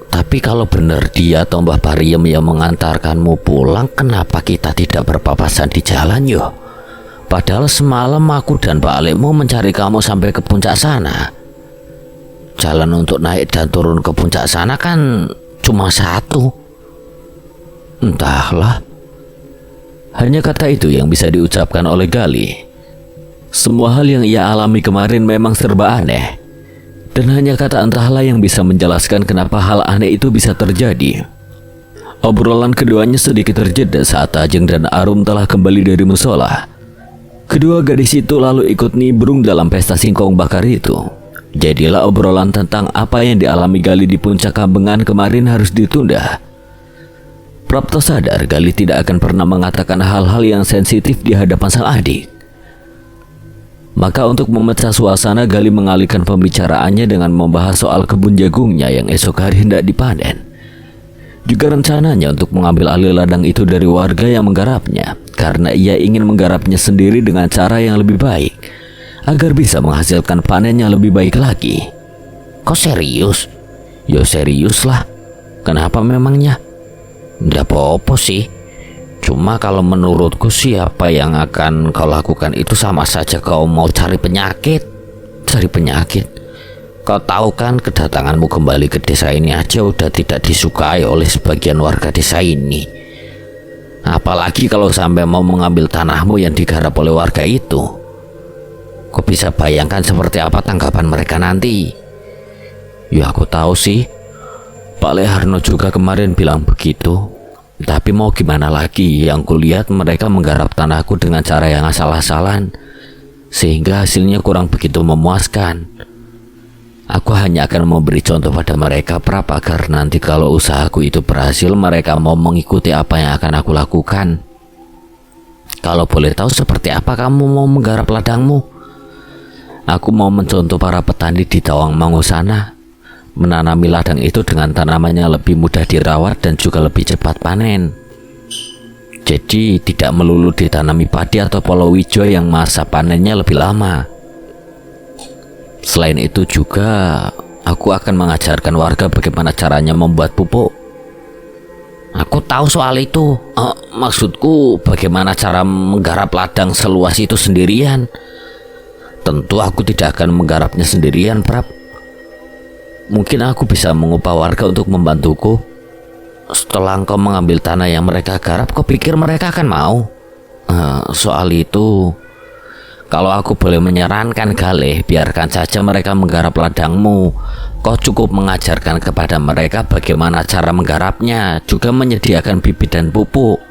A: Tapi kalau benar dia atau Mbah Pariem yang mengantarkanmu pulang, kenapa kita tidak berpapasan di jalan yo? Padahal semalam aku dan Pak Alekmu mencari kamu sampai ke puncak sana. Jalan untuk naik dan turun ke puncak sana kan cuma satu. Entahlah. Hanya kata itu yang bisa diucapkan oleh Gali. Semua hal yang ia alami kemarin memang serba aneh. Dan hanya kata entahlah yang bisa menjelaskan kenapa hal aneh itu bisa terjadi. Obrolan keduanya sedikit terjeda saat Ajeng dan Arum telah kembali dari musola. Kedua gadis itu lalu ikut nimbrung dalam pesta singkong bakar itu. Jadilah obrolan tentang apa yang dialami Gali di puncak Kambengan kemarin harus ditunda. Prapto sadar Gali tidak akan pernah mengatakan hal-hal yang sensitif di hadapan sang adik. Maka untuk memecah suasana, Gali mengalihkan pembicaraannya dengan membahas soal kebun jagungnya yang esok hari hendak dipanen. Juga rencananya untuk mengambil alih ladang itu dari warga yang menggarapnya, karena ia ingin menggarapnya sendiri dengan cara yang lebih baik, agar bisa menghasilkan panen yang lebih baik lagi.
B: Kok serius?
A: Yo serius lah. Kenapa memangnya?
B: Nggak apa-apa sih. Cuma kalau menurutku sih apa yang akan kau lakukan itu sama saja kau mau cari penyakit.
A: Cari penyakit?
B: Kau tahu kan kedatanganmu kembali ke desa ini aja udah tidak disukai oleh sebagian warga desa ini. Apalagi kalau sampai mau mengambil tanahmu yang digarap oleh warga itu. Kau bisa bayangkan seperti apa tanggapan mereka nanti?
A: Ya aku tahu sih. Pak Leharno juga kemarin bilang begitu. Tapi mau gimana lagi, yang kulihat mereka menggarap tanahku dengan cara yang asal-asalan, sehingga hasilnya kurang begitu memuaskan. Aku hanya akan memberi contoh pada mereka, Prap, agar nanti kalau usahaku itu berhasil, mereka mau mengikuti apa yang akan aku lakukan. Kalau boleh tahu seperti apa kamu mau menggarap ladangmu? Aku mau mencontoh para petani di Tawangmangu sana, menanami ladang itu dengan tanamannya lebih mudah dirawat dan juga lebih cepat panen. Jadi tidak melulu ditanami padi atau palawija yang masa panennya lebih lama. Selain itu juga, aku akan mengajarkan warga bagaimana caranya membuat pupuk.
B: Aku tahu soal itu.
A: Maksudku, bagaimana cara menggarap ladang seluas itu sendirian. Tentu aku tidak akan menggarapnya sendirian, Prap. Mungkin aku bisa mengupah warga untuk membantuku. Setelah engkau mengambil tanah yang mereka garap, kau pikir mereka akan mau? Soal itu, kalau aku boleh menyarankan, Galih, biarkan saja mereka menggarap ladangmu. Kau cukup mengajarkan kepada mereka bagaimana cara menggarapnya, juga menyediakan bibit dan pupuk.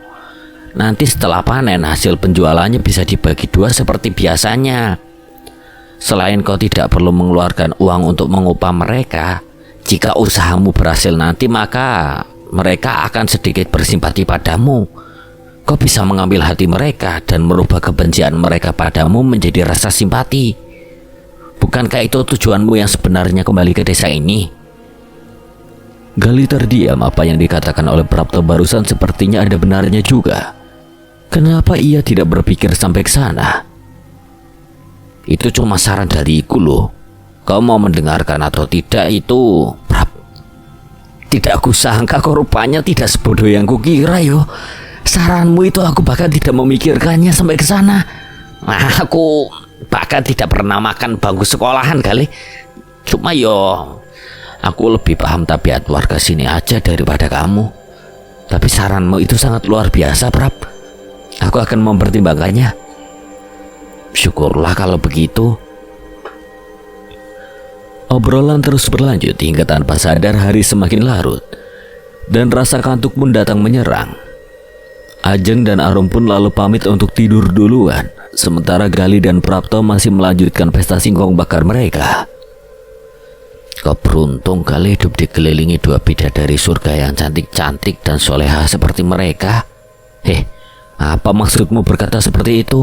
A: Nanti setelah panen, hasil penjualannya bisa dibagi dua seperti biasanya. Selain kau tidak perlu mengeluarkan uang untuk mengupah mereka, jika usahamu berhasil nanti, maka mereka akan sedikit bersimpati padamu. Kau bisa mengambil hati mereka dan merubah kebencian mereka padamu menjadi rasa simpati. Bukankah itu tujuanmu yang sebenarnya kembali ke desa ini? Gali terdiam. Apa yang dikatakan oleh Prapto barusan sepertinya ada benarnya juga. Kenapa ia tidak berpikir sampai ke sana? Itu cuma saran dariku loh. Kau mau mendengarkan atau tidak itu, Prap? Tidak kusangka kau rupanya tidak sebodoh yang kukira yo. Saranmu itu aku bahkan tidak memikirkannya sampai ke sana.
B: Aku bahkan tidak pernah makan bangku sekolahan kali.
A: Cuma yo, aku lebih paham tabiat warga sini aja daripada kamu. Tapi saranmu itu sangat luar biasa, Prap. Aku akan mempertimbangkannya. Syukurlah kalau begitu. Obrolan terus berlanjut hingga tanpa sadar hari semakin larut. dan rasa kantuk pun datang menyerang. Ajeng dan Arum pun lalu pamit untuk tidur duluan, sementara Gali dan Prapto masih melanjutkan pesta singkong bakar mereka. Kau beruntung kali hidup dikelilingi dua bidadari surga yang cantik-cantik dan soleha seperti mereka. Apa maksudmu berkata seperti itu?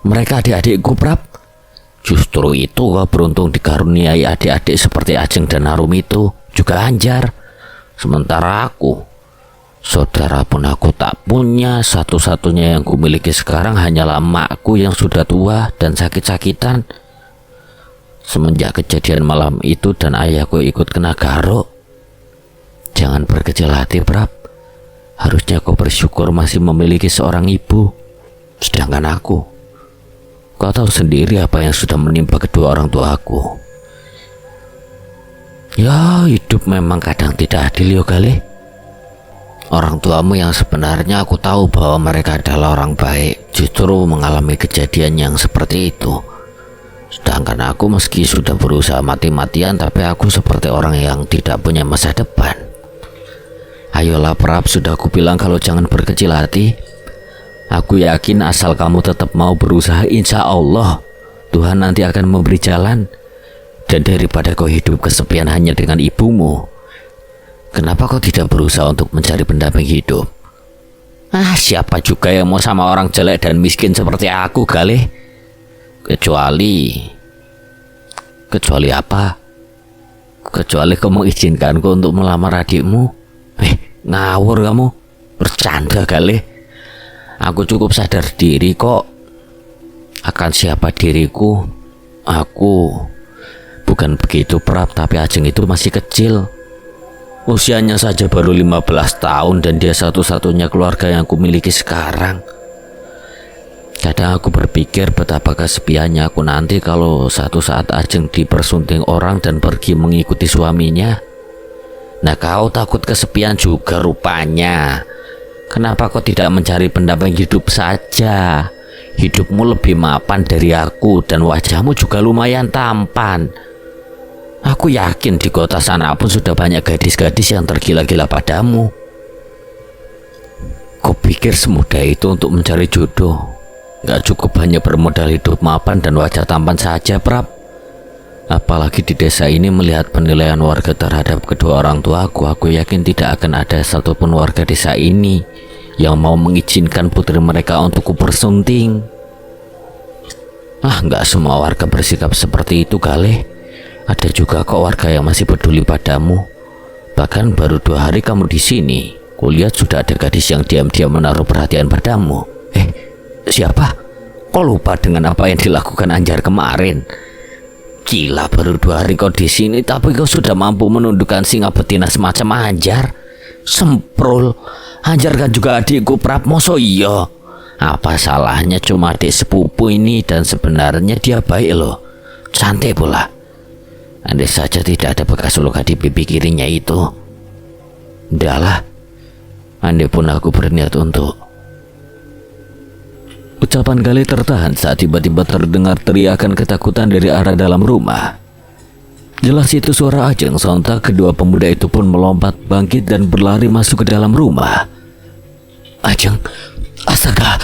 A: Mereka adik-adikku, Prap. Justru itu kau beruntung dikaruniai adik-adik seperti Ajeng dan Arum itu, juga Anjar. Sementara aku, saudara pun aku tak punya. Satu-satunya yang kumiliki sekarang hanyalah emakku yang sudah tua dan sakit-sakitan. Semenjak kejadian malam itu dan ayahku ikut kena garuk. Jangan berkecil hati, Prap. Harusnya kau bersyukur masih memiliki seorang ibu. Sedangkan aku, kau tahu sendiri apa yang sudah menimpa kedua orang tua aku. Ya, hidup memang kadang tidak adil, yo Gali. Orang tuamu yang sebenarnya aku tahu bahwa mereka adalah orang baik, justru mengalami kejadian yang seperti itu. Sedangkan aku meski sudah berusaha mati-matian, tapi aku seperti orang yang tidak punya masa depan. Ayolah Prap, sudah aku bilang kalau jangan berkecil hati. Aku yakin asal kamu tetap mau berusaha, insya Allah Tuhan nanti akan memberi jalan. Dan daripada kau hidup kesepian hanya dengan ibumu, kenapa kau tidak berusaha untuk mencari pendamping hidup? Siapa juga yang mau sama orang jelek dan miskin seperti aku, Galih? Kecuali apa? Kecuali kau mengizinkanku untuk melamar adikmu. Ngawur kamu. Bercanda, Galih. Aku cukup sadar diri kok akan siapa diriku. Aku bukan begitu, Prap, tapi Ajeng itu masih kecil. Usianya saja baru 15 tahun dan dia satu-satunya keluarga yang kumiliki sekarang. Kadang aku berpikir betapa kesepiannya aku nanti kalau satu saat Ajeng dipersunting orang dan pergi mengikuti suaminya. Nah, kau takut kesepian juga rupanya. Kenapa kau tidak mencari pendamping hidup saja? Hidupmu lebih mapan dari aku dan wajahmu juga lumayan tampan. Aku yakin di kota sana pun sudah banyak gadis-gadis yang tergila-gila padamu. Kau pikir semudah itu untuk mencari jodoh? Gak cukup hanya bermodal hidup mapan dan wajah tampan saja, Prap. Apalagi di desa ini melihat penilaian warga terhadap kedua orang tuaku, aku yakin tidak akan ada satupun warga desa ini yang mau mengizinkan putri mereka untuk kupersunting. Gak semua warga bersikap seperti itu, Galih. Ada juga kok warga yang masih peduli padamu. Bahkan baru 2 hari kamu di sini, kulihat sudah ada gadis yang diam-diam menaruh perhatian padamu. Siapa? Kau lupa dengan apa yang dilakukan Anjar kemarin? Gila, baru 2 hari kau di sini, tapi kau sudah mampu menundukkan singa betina semacam Anjar. Semprul, Anjar kan juga adikku, Prap, moso iya. Apa salahnya, cuma adik sepupu ini dan sebenarnya dia baik loh. Santai pula. Andai saja tidak ada bekas luka di pipi kirinya itu. Udahlah, andai pun aku berniat untuk. Ucapan Galih tertahan saat tiba-tiba terdengar teriakan ketakutan dari arah dalam rumah. Jelas itu suara Ajeng. Sontak kedua pemuda itu pun melompat bangkit dan berlari masuk ke dalam rumah. Ajeng, astaga,